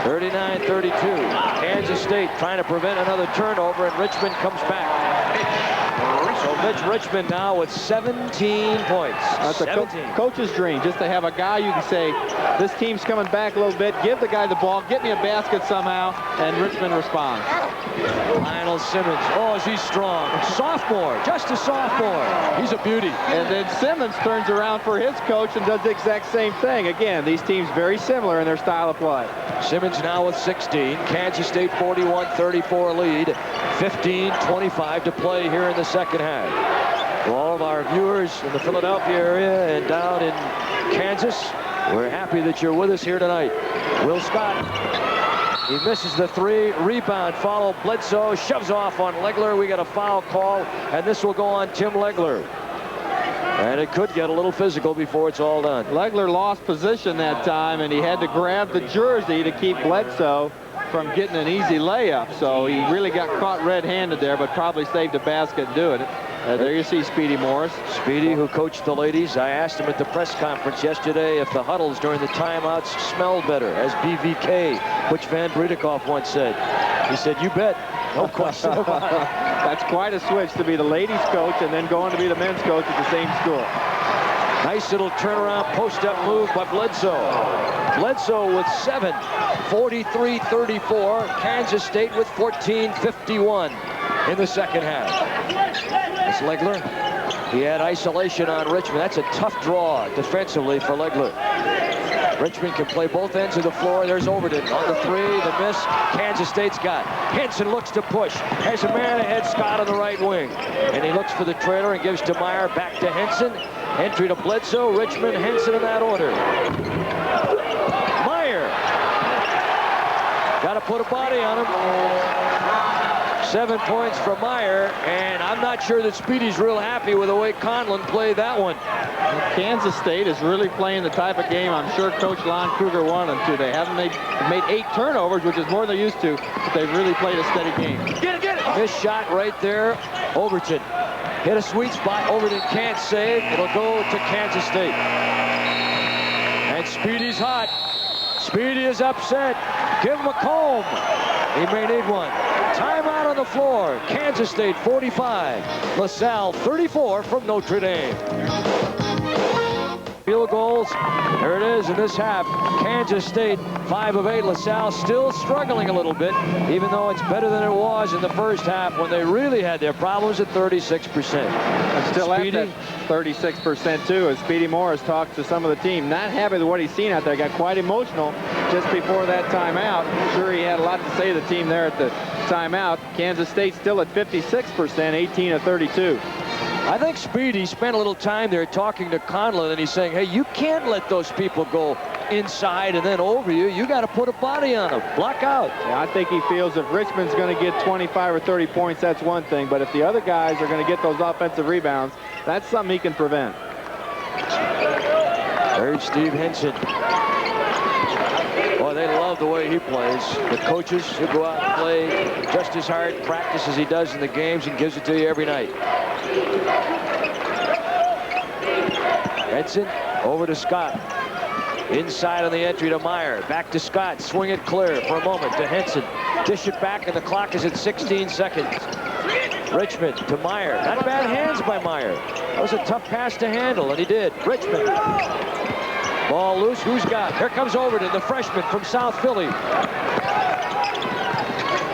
39-32. Kansas State trying to prevent another turnover, and Richmond comes back. So Mitch Richmond now with 17 points. That's a coach's dream, just to have a guy you can say, this team's coming back a little bit, give the guy the ball, get me a basket somehow, and Richmond responds. Lionel Simmons, oh, is he strong. Sophomore, just a sophomore. He's a beauty. And then Simmons turns around for his coach and does the exact same thing. Again, these teams very similar in their style of play. Simmons now with 16. Kansas State 41-34 lead. 15-25 to play here in the second half. To all of our viewers in the Philadelphia area and down in Kansas, we're happy that you're with us here tonight. Will Scott, he misses the 3. Rebound, follow Bledsoe, shoves off on Legler. We got a foul call, and this will go on Tim Legler. And it could get a little physical before it's all done. Legler lost position that time, and he had to grab the jersey to keep Bledsoe from getting an easy layup. So he really got caught red-handed there, but probably saved a basket and do it. There you see Speedy Morris. Speedy, who coached the ladies. I asked him at the press conference yesterday if the huddles during the timeouts smelled better, as BVK, Butch Van Briedekoff once said. He said, you bet. No question about it. That's quite a switch to be the ladies coach and then going to be the men's coach at the same school. Nice little turnaround post-up move by Bledsoe. Bledsoe with 7, 43-34. Kansas State with 14-51 in the second half. It's Legler. He had isolation on Richmond. That's a tough draw defensively for Legler. Richmond can play both ends of the floor. There's Overton on the 3, the miss. Kansas State's got. Henson looks to push. Has a man ahead, Scott on the right wing. And he looks for the trailer and gives to Meyer, back to Henson. Entry to Bledsoe, Richmond, Henson in that order. Meyer. Got to put a body on him. 7 points for Meyer, and I'm not sure that Speedy's real happy with the way Conlon played that one. Kansas State is really playing the type of game I'm sure Coach Lon Kruger wanted them to. They haven't made 8 turnovers, which is more than they're used to, but they've really played a steady game. Get it, get it! This shot right there, Overton. Hit a sweet spot, Overton can't save. It'll go to Kansas State. And Speedy's hot. Speedy is upset. Give him a comb. He may need one. Timeout on the floor. Kansas State 45. LaSalle 34 from Notre Dame. Field goals. There it is in this half. Kansas State 5 of 8. LaSalle still struggling a little bit, even though it's better than it was in the first half when they really had their problems at 36%. And still at that 36% too, as Speedy Morris talks to some of the team. Not happy with what he's seen out there. Got quite emotional just before that timeout. I'm sure he had a lot to say to the team there at the timeout. Kansas State still at 56%, 18 of 32. I think Speedy spent a little time there talking to Conlon, and he's saying, hey, you can't let those people go inside and then over you, you got to put a body on him. Block out. Yeah, I think he feels if Richmond's going to get 25 or 30 points, that's one thing. But if the other guys are going to get those offensive rebounds, that's something he can prevent. There's Steve Henson. Boy, they love the way he plays. The coaches who go out and play just as hard, practice as he does in the games, and gives it to you every night. Henson over to Scott. Inside on the entry to Meyer. Back to Scott. Swing it clear for a moment to Henson. Dish it back, and the clock is at 16 seconds. Richmond to Meyer. Not bad hands by Meyer. That was a tough pass to handle, and he did. Richmond. Ball loose. Who's got? Here comes Overton, the freshman from South Philly.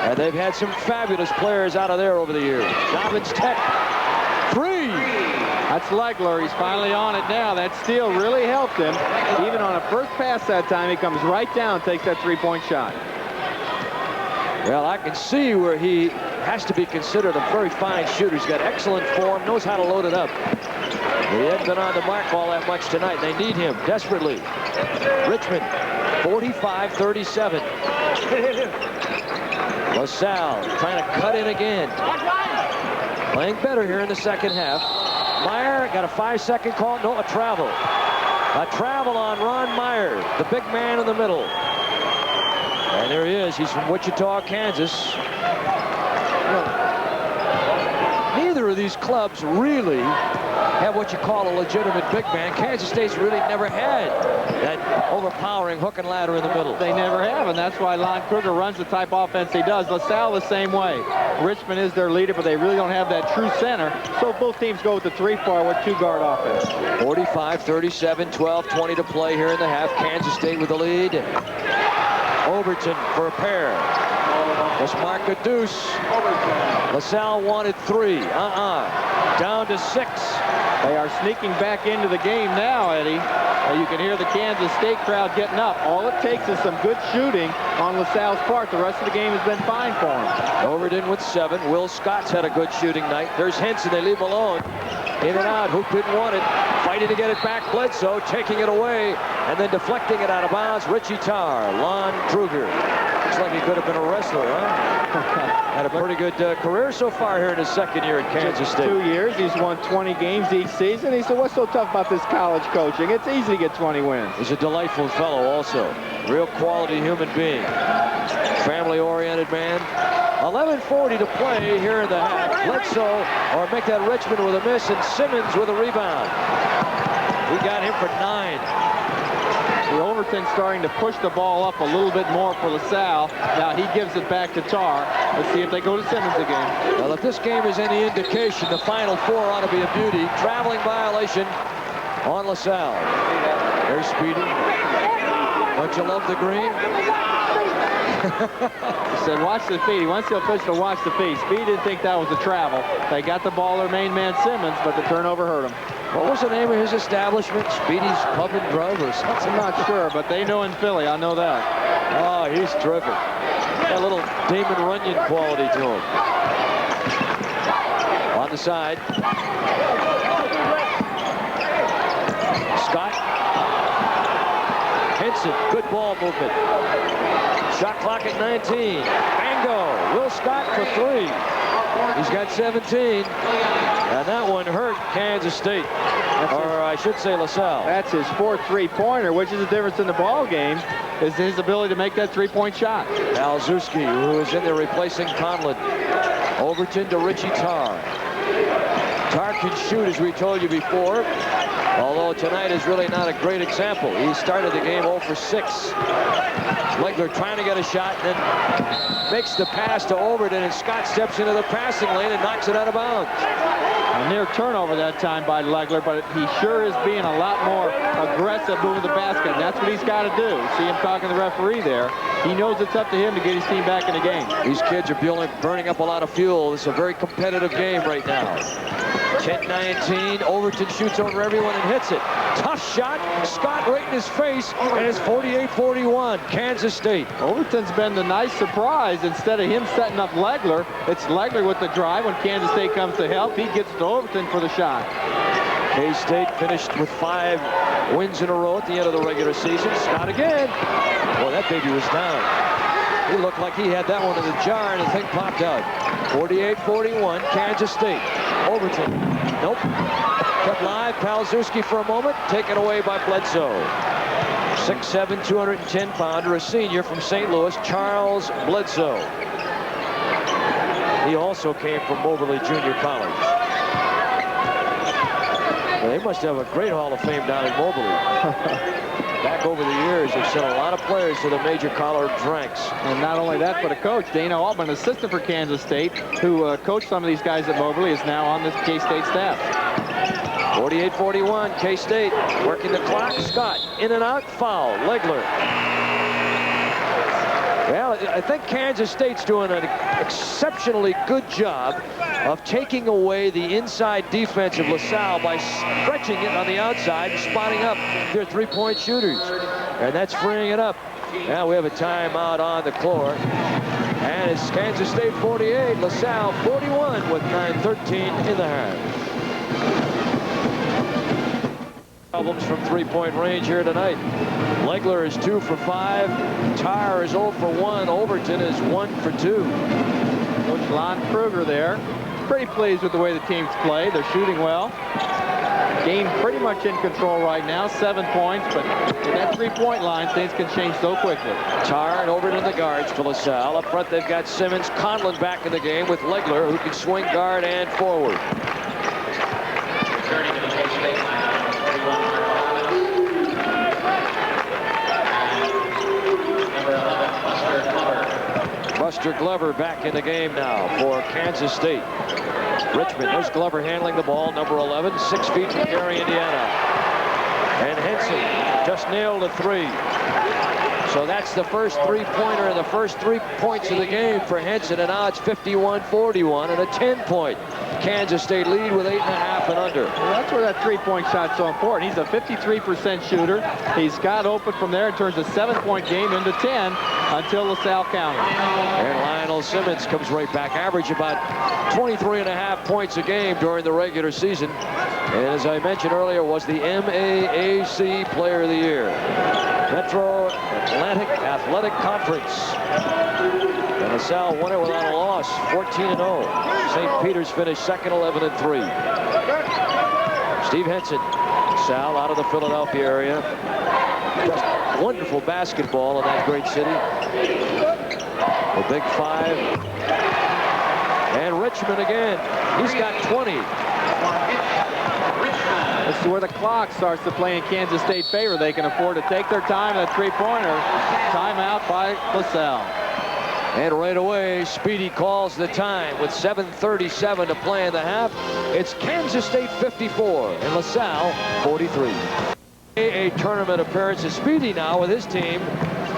And they've had some fabulous players out of there over the years. Dobbins Tech. 3. That's Legler. He's finally on it now. That steal really helped him. Even on a first pass that time, he comes right down, takes that three-point shot. Well, I can see where he has to be considered a very fine shooter. He's got excellent form, knows how to load it up. He hasn't been on the mark all that much tonight. They need him desperately. Richmond, 45-37. LaSalle trying to cut in again. Playing better here in the second half. Meyer got a 5-second call. No, a travel. A travel on Ron Meyer, the big man in the middle. And there he is. He's from Wichita, Kansas. Neither of these clubs really have what you call a legitimate big man. Kansas State's really never had that overpowering hook and ladder in the middle. They never have, and that's why Lon Kruger runs the type of offense he does. LaSalle the same way. Richmond is their leader, but they really don't have that true center. So both teams go with the 3-forward, 2-guard offense. 45-37, 12-20 to play here in the half. Kansas State with the lead. Overton for a pair. Let's mark a deuce. LaSalle wanted 3. Down to 6. They are sneaking back into the game now, Eddie. You can hear the Kansas State crowd getting up. All it takes is some good shooting on LaSalle's part. The rest of the game has been fine for them. Overton with 7. Will Scott's had a good shooting night. There's Henson. They leave him alone. In and out. Hoop didn't want it. Fighting to get it back. Bledsoe taking it away and then deflecting it out of bounds. Richie Tarr. Lon Kruger. Looks like he could have been a wrestler, huh? Had a pretty good career so far here in his second year at Kansas State. 2 years. He's won 20 games each season. He said, what's so tough about this college coaching? It's easy to get 20 wins. He's a delightful fellow also. Real quality human being. Family-oriented man. 11:40 to play here in the half. Bledsoe, or make that Richmond with a miss, and Simmons with a rebound. We got him for 9. The Overton starting to push the ball up a little bit more for LaSalle. Now he gives it back to Tarr. Let's see if they go to Simmons again. Well, if this game is any indication, the Final Four ought to be a beauty. Traveling violation on LaSalle. There's Speedy. Don't you love the green? He said, watch the feet. He wants the official to watch the feet. Speedy didn't think that was a travel. They got the ball, their main man Simmons, but the turnover hurt him. What was the name of his establishment? Speedy's Pub and Grub or something? I'm not sure, but they know in Philly. I know that. Oh, he's terrific. Got a little Damon Runyon quality to him. On the side. Scott. Henson, good ball movement. Shot clock at 19. Bango. Will Scott for 3. He's got 17. And that one hurt Kansas State. Or I should say LaSalle. That's his 4th 3-pointer, which is the difference in the ball game, is his ability to make that 3-point shot. Alzewski, who is in there replacing Conlon. Overton to Richie Tarr. Tarr can shoot, as we told you before, although tonight is really not a great example. He started the game 0 for 6. Legler trying to get a shot, and then makes the pass to Overton, and Scott steps into the passing lane and knocks it out of bounds. A near turnover that time by Legler, but he sure is being a lot more aggressive moving the basket, and that's what he's got to do. See him talking to the referee there. He knows it's up to him to get his team back in the game. These kids are burning up a lot of fuel. It's a very competitive game right now. 10-19, Overton shoots over everyone and hits it. Tough shot, Scott right in his face, and it's 48-41, Kansas State. Overton's been the nice surprise. Instead of him setting up Legler, it's Legler with the drive. When Kansas State comes to help, he gets to Overton for the shot. K-State finished with 5 wins in a row at the end of the regular season. Scott again. Boy, that baby was down. He looked like he had that one in the jar, and the thing popped out. 48-41, Kansas State. Overton. Nope. Kept live. Palzewski for a moment. Taken away by Bledsoe. 6'7", 210-pounder, a senior from St. Louis, Charles Bledsoe. He also came from Moberly Junior College. Well, they must have a great Hall of Fame down in Moberly. Back over the years, they've sent a lot of players to the major college ranks. And not only that, but a coach, Dana Altman, assistant for Kansas State, who coached some of these guys at Moberly, is now on this K-State staff. 48-41, K-State working the clock. Scott, in and out, foul. Legler. Well, I think Kansas State's doing an exceptionally good job of taking away the inside defense of LaSalle by stretching it on the outside and spotting up their three-point shooters. And that's freeing it up. Now we have a timeout on the floor. And it's Kansas State 48, LaSalle 41 with 9:13 in the half. Problems from three-point range here tonight. Legler is 2 for 5. Tyre is 0 for 1. Overton is 1 for 2. Coach Lon Kruger there. Pretty pleased with the way the teams play. They're shooting well. Game pretty much in control right now. 7 points, but with that three-point line, things can change so quickly. Tyre and Overton the guards for LaSalle. Up front, they've got Simmons, Conlon back in the game with Legler, who can swing guard and forward. Returning to the K-State lineup, 31 for number 11, Buster Glover. Buster Glover back in the game now for Kansas State. Richmond, there's Glover handling the ball, number 11, 6 feet from Gary, Indiana. And Henson just nailed a 3. So that's the first three-pointer and the first 3 points of the game for Henson, and now it's 51-41 and a 10-point Kansas State lead with 8.5 and under. Well, that's where that three-point shot's so important. He's a 53% shooter. He's got open from there and turns a 7-point game into 10 until LaSalle counted. And Lionel Simmons comes right back, average about 23.5 points a game during the regular season. And as I mentioned earlier, was the MAAC Player of the Year. Metro Atlantic Athletic Conference. And LaSalle won it without a loss, 14-0. St. Peter's finished second, 11-3. Steve Henson, Salle out of the Philadelphia area. Just wonderful basketball in that great city. The Big 5. And Richmond again. He's got 20. This is where the clock starts to play in Kansas State favor. They can afford to take their time. That three-pointer. Timeout by LaSalle. And right away, Speedy calls the time with 7:37 to play in the half. It's Kansas State 54 and LaSalle 43. A tournament appearances. Speedy now with his team,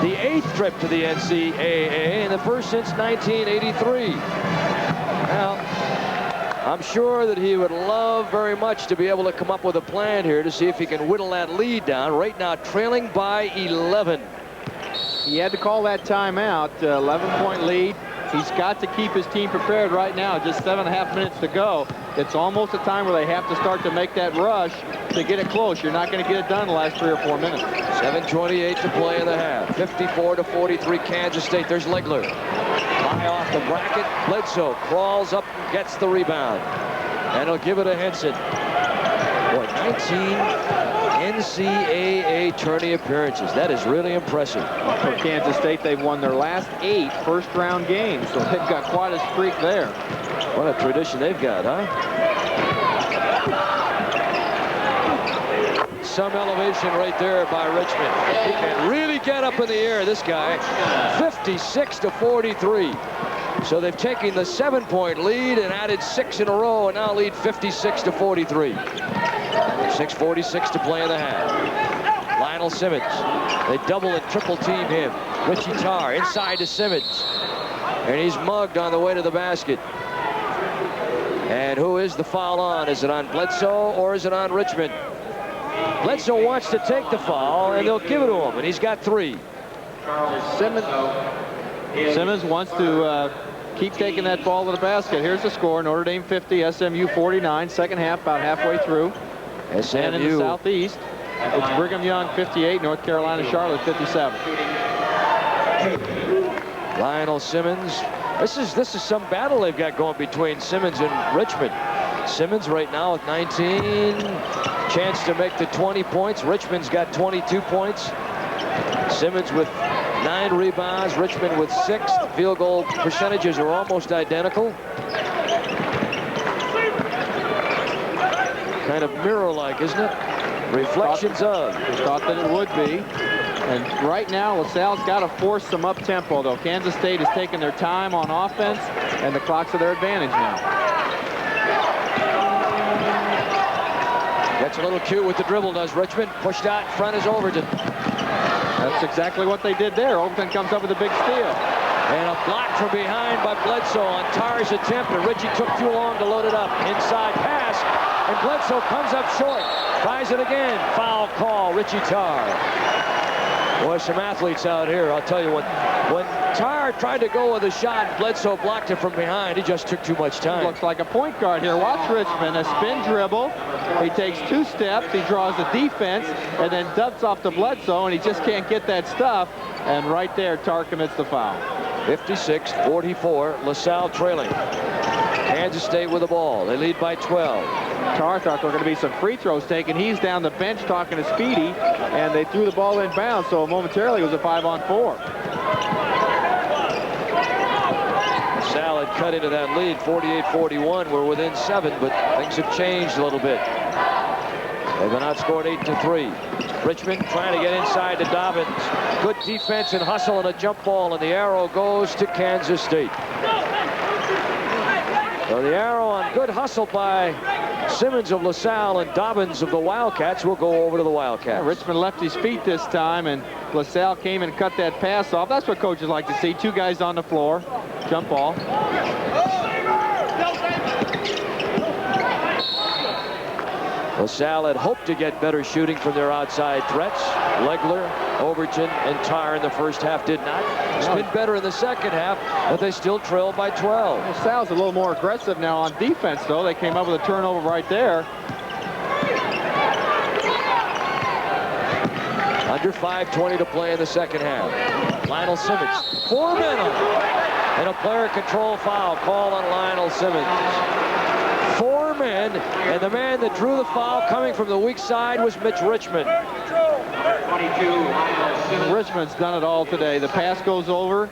the 8th trip to the NCAA and the first since 1983. Now, I'm sure that he would love very much to be able to come up with a plan here to see if he can whittle that lead down. Right now, trailing by 11. He had to call that timeout. 11-point lead. He's got to keep his team prepared right now. Just 7.5 minutes to go. It's almost a time where they have to start to make that rush to get it close. You're not going to get it done in the last 3 or 4 minutes. 7:28 to play in the half. 54-43 Kansas State. There's Legler. High off the bracket. Bledsoe crawls up, gets the rebound. And he'll give it to Henson. Boy, 19 NCAA tourney appearances. That is really impressive. For Kansas State, they've won their last 8 first-round games, so they've got quite a streak there. What a tradition they've got, huh? Some elevation right there by Richmond. He can really get up in the air, this guy. 56-43. So they've taken the 7-point lead and added 6 in a row and now lead 56-43. 6:46 to play in the half. Lionel Simmons. They double and triple team him. Richie Tarr inside to Simmons. And he's mugged on the way to the basket. And who is the foul on? Is it on Bledsoe or is it on Richmond? Bledsoe wants to take the foul and they'll give it to him. And he's got 3. Simmons wants to keep taking that ball to the basket. Here's the score. Notre Dame 50, SMU 49. Second half about halfway through. SMU. And in the Southeast, it's Brigham Young 58, North Carolina Charlotte 57. Lionel Simmons. This is some battle they've got going between Simmons and Richmond. Simmons right now with 19. Chance to make the 20 points. Richmond's got 22 points. Simmons with 9 rebounds. Richmond with 6. The field goal percentages are almost identical. Kind of mirror-like, isn't it? Reflections of. Thought that it would be. And right now, LaSalle's got to force some up-tempo, though. Kansas State has taken their time on offense, and the clock's to their advantage now. Gets a little cute with the dribble, does Richmond. Pushed out in front is Overton. That's exactly what they did there. Overton comes up with a big steal. And a block from behind by Bledsoe on Tarr's attempt, and Richie took too long to load it up. Inside pass, and Bledsoe comes up short. Tries it again. Foul call, Richie Tarr. Boy, some athletes out here. I'll tell you what, when Tarr tried to go with a shot, Bledsoe blocked it from behind. He just took too much time. Looks like a point guard here. Watch Richmond, a spin dribble. He takes 2 steps, he draws the defense, and then dumps off to Bledsoe, and he just can't get that stuff. And right there, Tarr commits the foul. 56-44, LaSalle trailing. Kansas State with the ball. They lead by 12. Tarr thought there were going to be some free throws taken. He's down the bench talking to Speedy, and they threw the ball in bounds, so momentarily it was a 5-on-4. LaSalle had cut into that lead, 48-41. We're within 7, but things have changed a little bit. They've been outscored 8-3. Richmond trying to get inside to Dobbins. Good defense and hustle and a jump ball, and the arrow goes to Kansas State. So the arrow on good hustle by Simmons of LaSalle and Dobbins of the Wildcats will go over to the Wildcats. Yeah, Richmond left his feet this time, and LaSalle came and cut that pass off. That's what coaches like to see. 2 guys on the floor. Jump ball. LaSalle had hoped to get better shooting from their outside threats. Legler, Overton, and Tarr in the first half did not. It's been better in the second half, but they still trail by 12. LaSalle's a little more aggressive now on defense, though. They came up with a turnover right there. Under 5:20 to play in the second half. Lionel Simmons, 4 men on him. And a player control foul called on Lionel Simmons. 4 men, and the man that drew the foul coming from the weak side was Mitch Richmond. Richmond's done it all today. The pass goes over.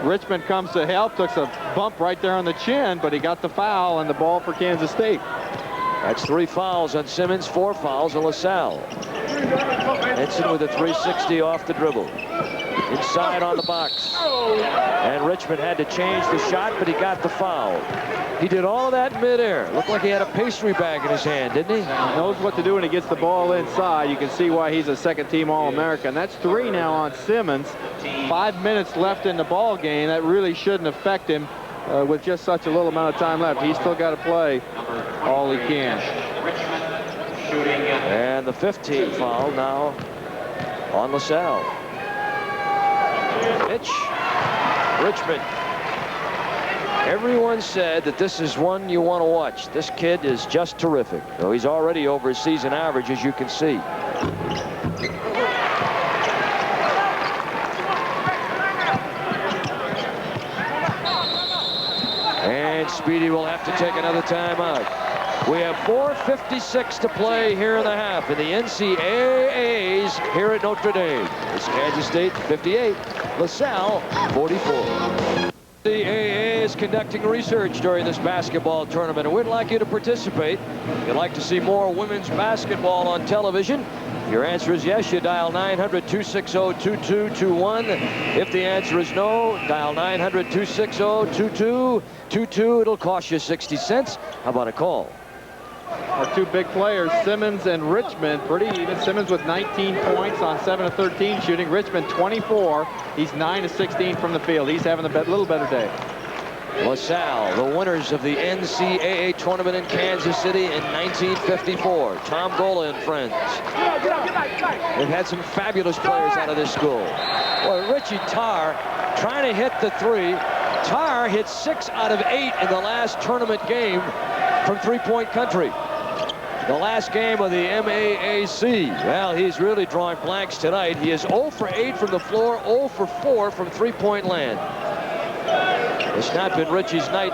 Richmond comes to help, took a bump right there on the chin, but he got the foul and the ball for Kansas State. That's 3 fouls on Simmons, 4 fouls on LaSalle. Henson with a 360 off the dribble. Inside on the box. And Richmond had to change the shot, but he got the foul. He did all of that midair. Looked like he had a pastry bag in his hand, didn't he? He knows what to do when he gets the ball inside. You can see why he's a second-team All-American. That's 3 now on Simmons. 5 minutes left in the ball game. That really shouldn't affect him with just such a little amount of time left. He's still got to play all he can. And the 15th foul now on LaSalle. Mitch Richmond. Everyone said that this is one you want to watch. This kid is just terrific. So he's already over his season average, as you can see. And Speedy will have to take another timeout. We have 4:56 to play here in the half in the NCAAs here at Notre Dame. It's Kansas State 58, LaSalle 44. The NCAA is conducting research during this basketball tournament, and we'd like you to participate. If you'd like to see more women's basketball on television, if your answer is yes, you dial 900-260-2221. If the answer is no, dial 900-260-2222. It'll cost you 60 cents. How about a call? Our 2 big players, Simmons and Richmond, pretty even. Simmons with 19 points on 7 of 13 shooting. Richmond 24. He's 9 of 16 from the field. He's having a little better day. LaSalle, the winners of the NCAA tournament in Kansas City in 1954. Tom Gola and friends. They've had some fabulous players out of this school. Boy, Richie Tarr trying to hit the 3. Tarr hit 6 out of 8 in the last tournament game from three-point country. the last game of the MAAC. Well, he's really drawing blanks tonight. He is 0 for 8 from the floor, 0 for 4 from three-point land. It's not been Richie's night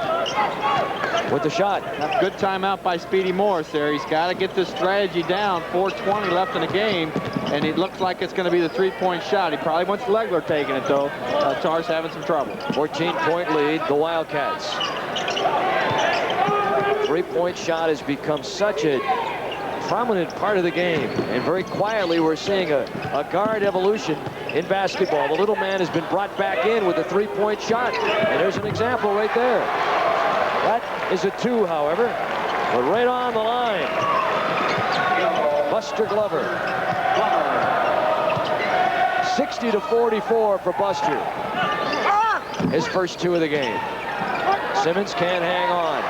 with the shot. Good timeout by Speedy Morris there. He's got to get this strategy down. 4:20 left in the game, and it looks like it's going to be the three-point shot. He probably wants Legler taking it, though. Tar's having some trouble. 14-point lead, the Wildcats. Three-point shot has become such a prominent part of the game, and very quietly we're seeing a guard evolution in basketball. The little man has been brought back in with a three-point shot, and there's an example right there. That is a 2, however, but right on the line. Buster Glover. 60-44 for Buster. His first 2 of the game. Simmons can't hang on.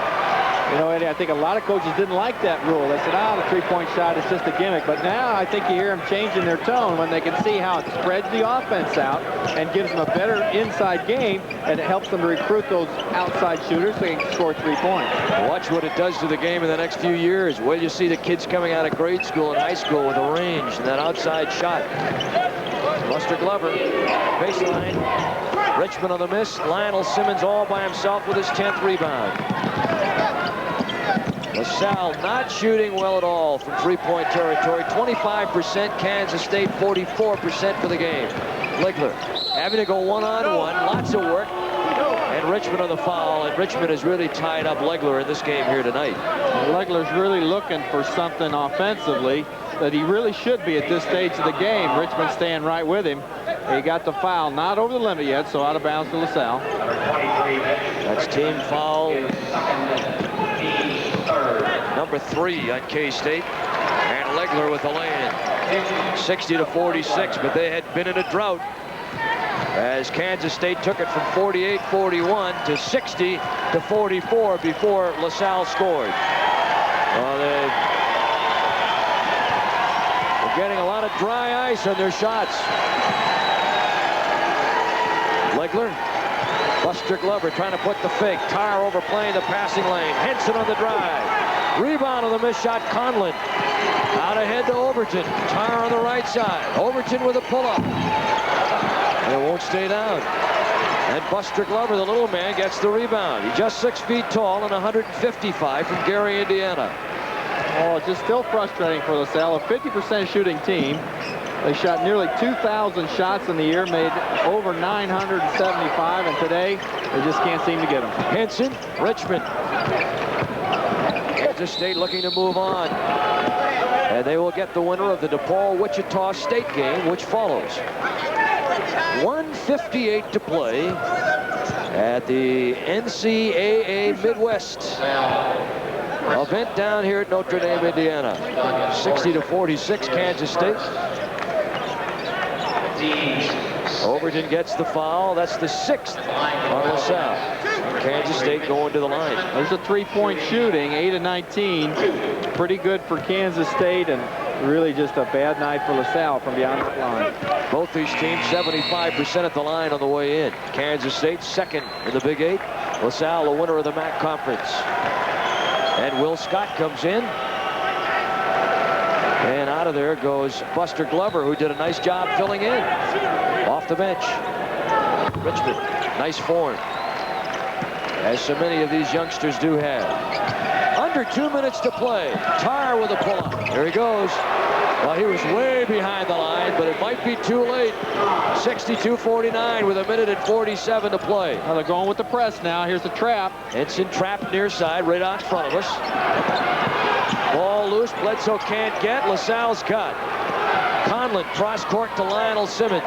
You know, Eddie, I think a lot of coaches didn't like that rule. They said, the three-point shot is just a gimmick. But now I think you hear them changing their tone when they can see how it spreads the offense out and gives them a better inside game, and it helps them to recruit those outside shooters so they can score 3 points. Watch what it does to the game in the next few years. Well, you see the kids coming out of grade school and high school with a range and that outside shot. Buster Glover, baseline. Richmond on the miss. Lionel Simmons all by himself with his 10th rebound. Salle not shooting well at all from three-point territory. 25% Kansas State, 44% for the game. Legler having to go one-on-one, lots of work. And Richmond on the foul, and Richmond has really tied up Legler in this game here tonight. Legler's really looking for something offensively that he really should be at this stage of the game. Richmond staying right with him. He got the foul, not over the limit yet, so out of bounds to LaSalle. That's team foul number 3 on K-State, and Legler with the lay-in. 60-46, but they had been in a drought as Kansas State took it from 48-41 to 60-44 before LaSalle scored. Well, they're getting a lot of dry ice on their shots. Legler. Buster Glover trying to put the fake. Tar overplaying the passing lane. Henson on the drive. Rebound on the missed shot. Conlon out ahead to Overton. Tar on the right side. Overton with a pull-up. And it won't stay down. And Buster Glover, the little man, gets the rebound. He's just 6 feet tall and 155 from Gary, Indiana. Oh, it's just still frustrating for LaSalle. A 50% shooting team. They shot nearly 2,000 shots in the year, made over 975, and today they just can't seem to get them. Henson, Richmond. Kansas State looking to move on. And they will get the winner of the DePaul-Wichita State game, which follows. 1:58 to play at the NCAA Midwest event down here at Notre Dame, Indiana. 60-46, Kansas State. Overton gets the foul. That's the 6th on LaSalle. Kansas State going to the line. There's a three-point shooting, 8 of 19. Pretty good for Kansas State, and really just a bad night for LaSalle from beyond the line. Both these teams 75% at the line on the way in. Kansas State second in the Big 8. LaSalle the winner of the MAC Conference. And Will Scott comes in. And out of there goes Buster Glover, who did a nice job filling in off the bench. Richmond, nice form, as so many of these youngsters do have. Under 2 minutes to play. Tar with a pull-up. There he goes. Well, he was way behind the line, but it might be too late. 62-49 with 1:47 to play. Well, they're going with the press now. Here's the trap. Henson trapped near side, right out in front of us. Ball loose. Bledsoe can't get. LaSalle's cut. Conlon cross court to Lionel Simmons.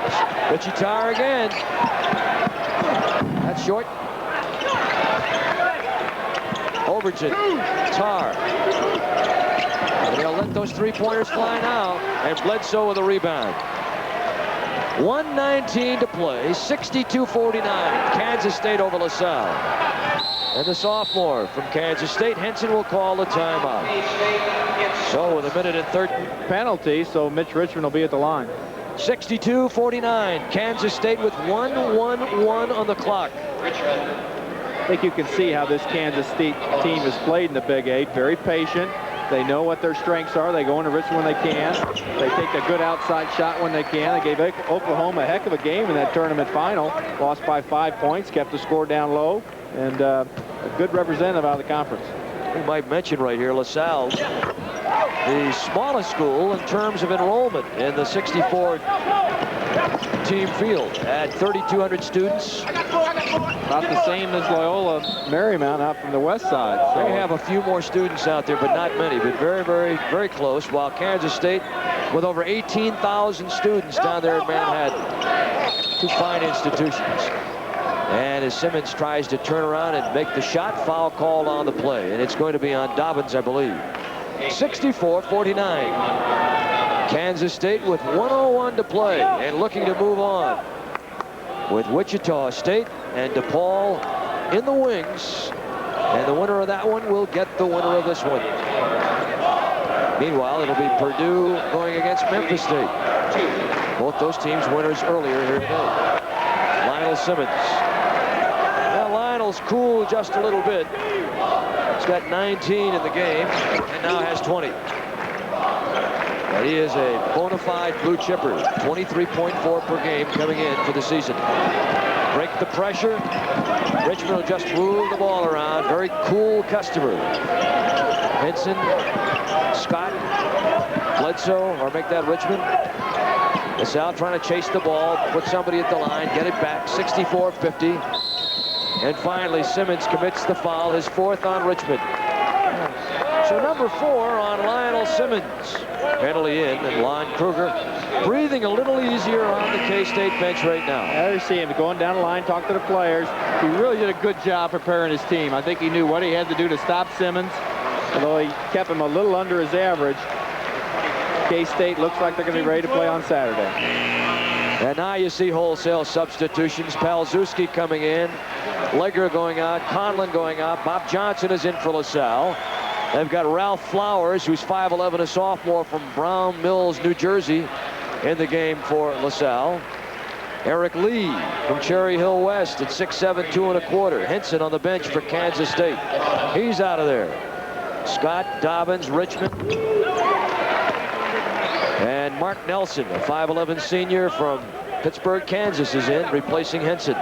Richie Tar again. That's short. Overton. Tar. And they'll let those three-pointers fly now. And Bledsoe with a rebound. 1:19 to play. 62-49. Kansas State over LaSalle. And the sophomore from Kansas State, Henson, will call the timeout. So with 1:30 penalty, so Mitch Richmond will be at the line. 62-49. Kansas State with 1:11 on the clock. I think you can see how this Kansas State team has played in the Big 8. Very patient. They know what their strengths are. They go into Richmond when they can. They take a good outside shot when they can. They gave Oklahoma a heck of a game in that tournament final. Lost by 5 points, kept the score down low, and a good representative out of the conference. We might mention right here, LaSalle, the smallest school in terms of enrollment in the 64 team field at 3,200 students. About the same as Loyola Marymount out from the west side. So they have a few more students out there, but not many, but very, very, very close. While Kansas State, with over 18,000 students down there in Manhattan. Two fine institutions. And as Simmons tries to turn around and make the shot, foul called on the play. And it's going to be on Dobbins, I believe. 64-49. Kansas State with 1:01 to play and looking to move on. With Wichita State and DePaul in the wings. And the winner of that one will get the winner of this one. Meanwhile, it'll be Purdue going against Memphis State. Both those teams winners earlier here today. Lionel Simmons. Well, Lionel's cool just a little bit. He's got 19 in the game and now has 20. But he is a bona fide blue chipper. 23.4 per game coming in for the season. Break the pressure. Richmond will just move the ball around. Very cool customer. Henson, Scott, Bledsoe, or make that Richmond. LaSalle trying to chase the ball, put somebody at the line, get it back, 64-50. And finally, Simmons commits the foul, his fourth on Richmond. So number 4 on Lionel Simmons. Penalty in, and Lon Kruger breathing a little easier on the K-State bench right now. There you see him going down the line, talk to the players. He really did a good job preparing his team. I think he knew what he had to do to stop Simmons, although he kept him a little under his average. K-State looks like they're going to be ready to play on Saturday. And now you see wholesale substitutions. Palzewski coming in, Legler going out, Conlon going out, Bob Johnson is in for LaSalle. They've got Ralph Flowers, who's 5'11", a sophomore from Brown Mills, New Jersey, in the game for LaSalle. Eric Lee from Cherry Hill West at 6'7", 2 1/4. Henson on the bench for Kansas State. He's out of there. Scott, Dobbins, Richmond. And Mark Nelson, a 5'11" senior from Pittsburgh, Kansas, is in, replacing Henson.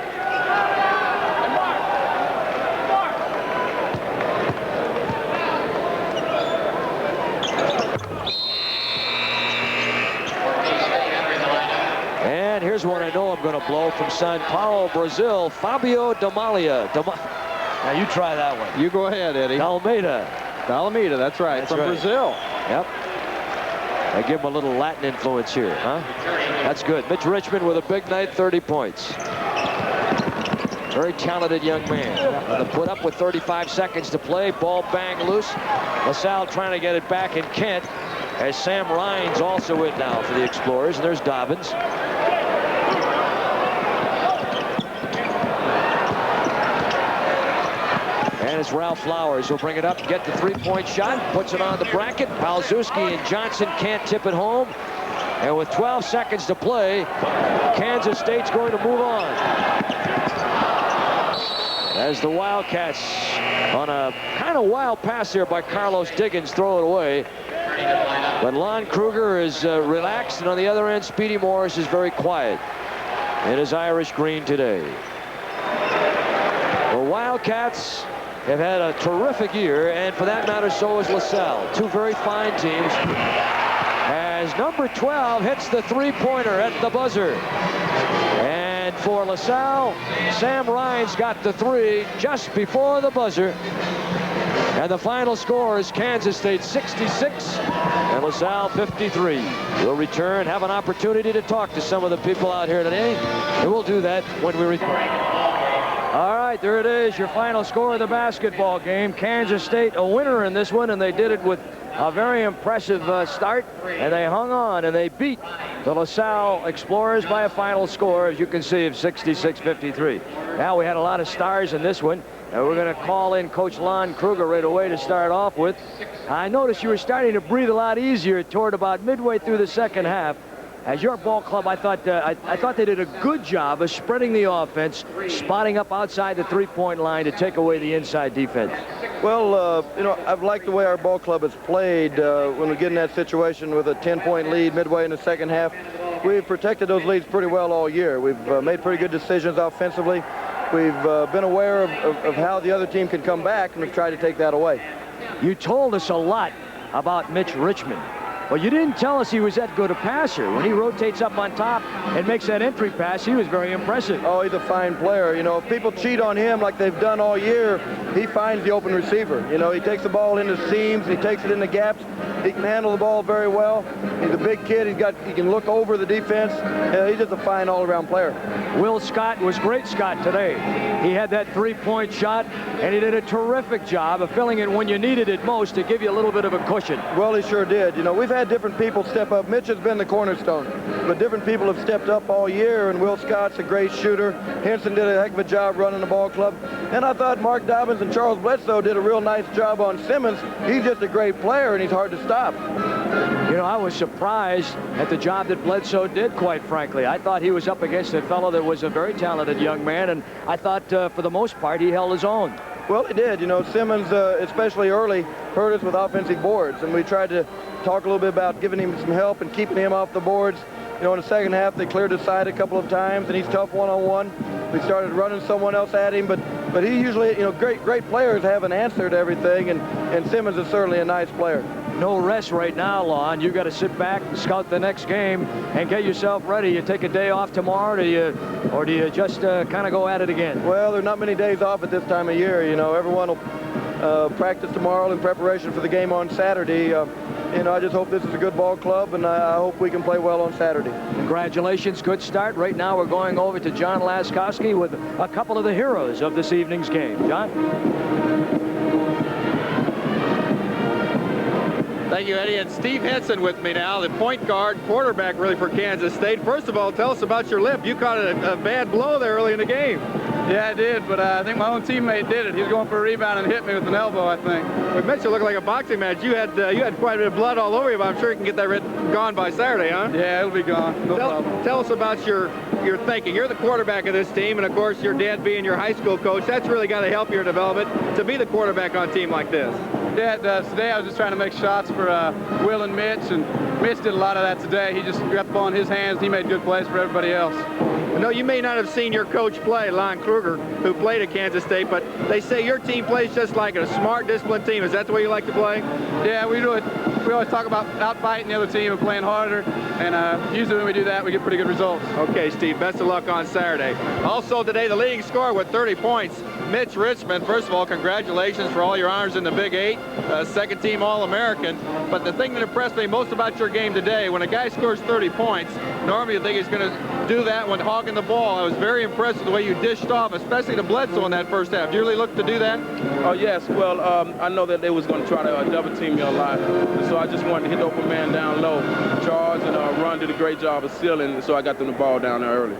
And here's one I know I'm going to blow from Sao Paulo, Brazil, Fabio Damalia. Now you try that one. You go ahead, Eddie. Dalmeida, that's right, that's from right. Brazil. Yep. I give him a little Latin influence here, huh? That's good. Mitch Richmond with a big night, 30 points. Very talented young man. To put up with 35 seconds to play, ball bang loose. LaSalle trying to get it back in Kent, as Sam Rhines also in now for the Explorers. And there's Dobbins. And it's Ralph Flowers who'll bring it up, get the three-point shot, puts it on the bracket. Palzewski and Johnson can't tip it home. And with 12 seconds to play, Kansas State's going to move on. As the Wildcats, on a kind of wild pass there by Carlos Diggins, throw it away. But Lon Kruger is relaxed, and on the other end, Speedy Morris is very quiet in his Irish green today. The Wildcats have had a terrific year, and for that matter, so has LaSalle. Two very fine teams. As number 12 hits the three-pointer at the buzzer. And for LaSalle, Sam Rhines got the three just before the buzzer. And the final score is Kansas State 66 and LaSalle 53. We'll return, have an opportunity to talk to some of the people out here today, and we'll do that when we return. All right, there it is, your final score of the basketball game. Kansas State a winner in this one, and they did it with a very impressive start, and they hung on, and they beat the LaSalle Explorers by a final score, as you can see, of 66-53. Now, we had a lot of stars in this one, and we're going to call in Coach Lon Kruger right away to start off with. I noticed you were starting to breathe a lot easier toward about midway through the second half. as your ball club, I thought they did a good job of spreading the offense, spotting up outside the three-point line to take away the inside defense. Well, you know, I've liked the way our ball club has played when we get in that situation with a 10-point lead midway in the second half. We've protected those leads pretty well all year. We've made pretty good decisions offensively. We've been aware of how the other team can come back, and we've tried to take that away. You told us a lot about Mitch Richmond. Well, you didn't tell us he was that good a passer. When he rotates up on top and makes that entry pass, he was very impressive. Oh, he's a fine player. You know, if people cheat on him like they've done all year, he finds the open receiver. You know, he takes the ball into seams, he takes it into gaps. He can handle the ball very well. He's a big kid. He can look over the defense. He's just a fine all-around player. Will Scott was great, Scott, today. He had that three-point shot, and he did a terrific job of filling it when you needed it most to give you a little bit of a cushion. Well, he sure did. You know, we've had different people step up. Mitch has been the cornerstone, but different people have stepped up all year, and Will Scott's a great shooter. Henson did a heck of a job running the ball club, and I thought Mark Dobbins and Charles Bledsoe did a real nice job on Simmons. He's just a great player, and he's hard to stop. You know, I was surprised at the job that Bledsoe did, quite frankly. I thought he was up against a fellow that was a very talented young man, and I thought for the most part he held his own. Well, he did. You know, Simmons, especially early, hurt us with offensive boards, and we tried to talk a little bit about giving him some help and keeping him off the boards. You know, in the second half, they cleared his side a couple of times, and he's tough one-on-one. We started running someone else at him, but he usually, you know, great players have an answer to everything, and Simmons is certainly a nice player. No rest right now, Lon. You've got to sit back and scout the next game and get yourself ready. You take a day off tomorrow, or do you just kind of go at it again? Well, there are not many days off at this time of year. You know, everyone will practice tomorrow in preparation for the game on Saturday. You know, I just hope this is a good ball club, and I hope we can play well on Saturday. Congratulations. Good start. Right now we're going over to John Laskowski with a couple of the heroes of this evening's game. John? Thank you, Eddie. And Steve Henson with me now, the point guard, quarterback really for Kansas State. First of all, tell us about your lip. You caught a bad blow there early in the game. Yeah, I did, but I think my own teammate did it. He was going for a rebound and hit me with an elbow, I think. Well, Mitch, it looked like a boxing match. You had quite a bit of blood all over you, but I'm sure you can get that gone by Saturday, huh? Yeah, it'll be gone. No problem. Tell us about your thinking. You're the quarterback of this team, and of course, your dad being your high school coach, that's really got to help your development to be the quarterback on a team like this. Yeah, it does. Today I was just trying to make shots for Will and Mitch, and Mitch did a lot of that today. He just got the ball in his hands, and he made good plays for everybody else. No, you may not have seen your coach play, Lon Kruger, who played at Kansas State, but they say your team plays just like a smart, disciplined team. Is that the way you like to play? Yeah, we always talk about out-fighting the other team and playing harder, and usually when we do that, we get pretty good results. Okay, Steve, best of luck on Saturday. Also today, the leading scorer with 30 points, Mitch Richmond. First of all, congratulations for all your honors in the Big 8, second-team All-American. But the thing that impressed me most about your game today, when a guy scores 30 points, normally you think he's going to do that when hogging the ball. I was very impressed with the way you dished off, especially to Bledsoe in that first half. Do you really look to do that? Oh, yes. Well, I know that they was going to try to double-team me a lot, so I just wanted to hit the open man down low. Charles and Ron did a great job of sealing, so I got them the ball down there early.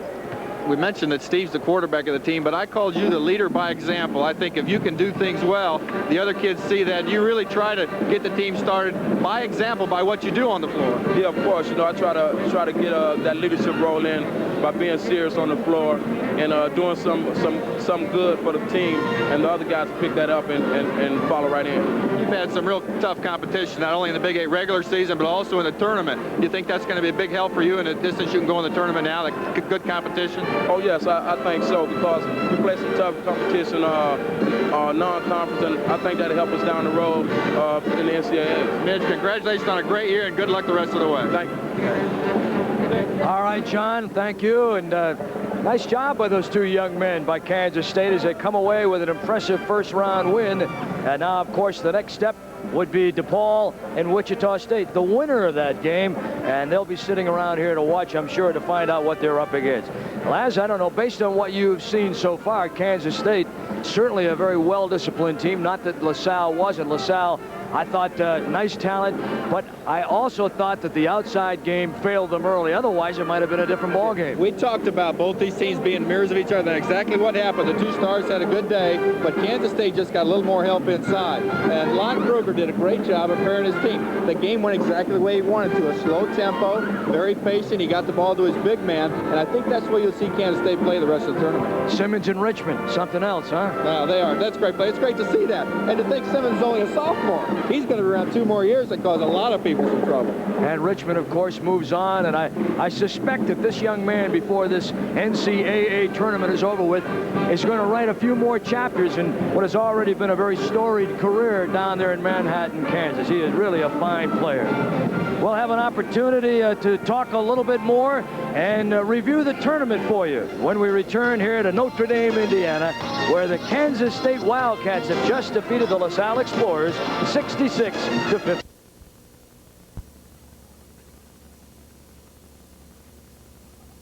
We mentioned that Steve's the quarterback of the team, but I called you the leader by example. I think if you can do things well, the other kids see that. You really try to get the team started by example, by what you do on the floor. Yeah, of course. You know, I try to get that leadership role in by being serious on the floor and doing some good for the team, and the other guys pick that up and follow right in. You've had some real tough competition, not only in the Big 8 regular season, but also in the tournament. Do you think that's going to be a big help for you in the distance you can go in the tournament now, like good competition? Oh, yes, I think so, because we play some tough competition, non-conference, and I think that'll help us down the road in the NCAA. Mitch, congratulations on a great year, and good luck the rest of the way. Thank you. All right, John, thank you, and nice job by those two young men by Kansas State as they come away with an impressive first-round win. And now, of course, the next step would be DePaul and Wichita State, the winner of that game, and they'll be sitting around here to watch, I'm sure, to find out what they're up against. Laz, I don't know, based on what you've seen so far, Kansas State, certainly a very well-disciplined team. Not that LaSalle wasn't. LaSalle I thought nice talent, but I also thought that the outside game failed them early. Otherwise, it might have been a different ball game. We talked about both these teams being mirrors of each other. That's exactly what happened. The two stars had a good day, but Kansas State just got a little more help inside. And Lon Kruger did a great job of preparing his team. The game went exactly the way he wanted to. A slow tempo, very patient. He got the ball to his big man, and I think that's where you'll see Kansas State play the rest of the tournament. Simmons and Richmond, something else, huh? Well, they are. That's great play. It's great to see that. And to think Simmons is only a sophomore. He's going to be around 2 more years and cause a lot of people some trouble. And Richmond, of course, moves on, and I suspect that this young man, before this NCAA tournament is over with, is going to write a few more chapters in what has already been a very storied career down there in Manhattan, Kansas. He is really a fine player. We'll have an opportunity to talk a little bit more and review the tournament for you when we return here to Notre Dame, Indiana, where the Kansas State Wildcats have just defeated the LaSalle Explorers 66-50.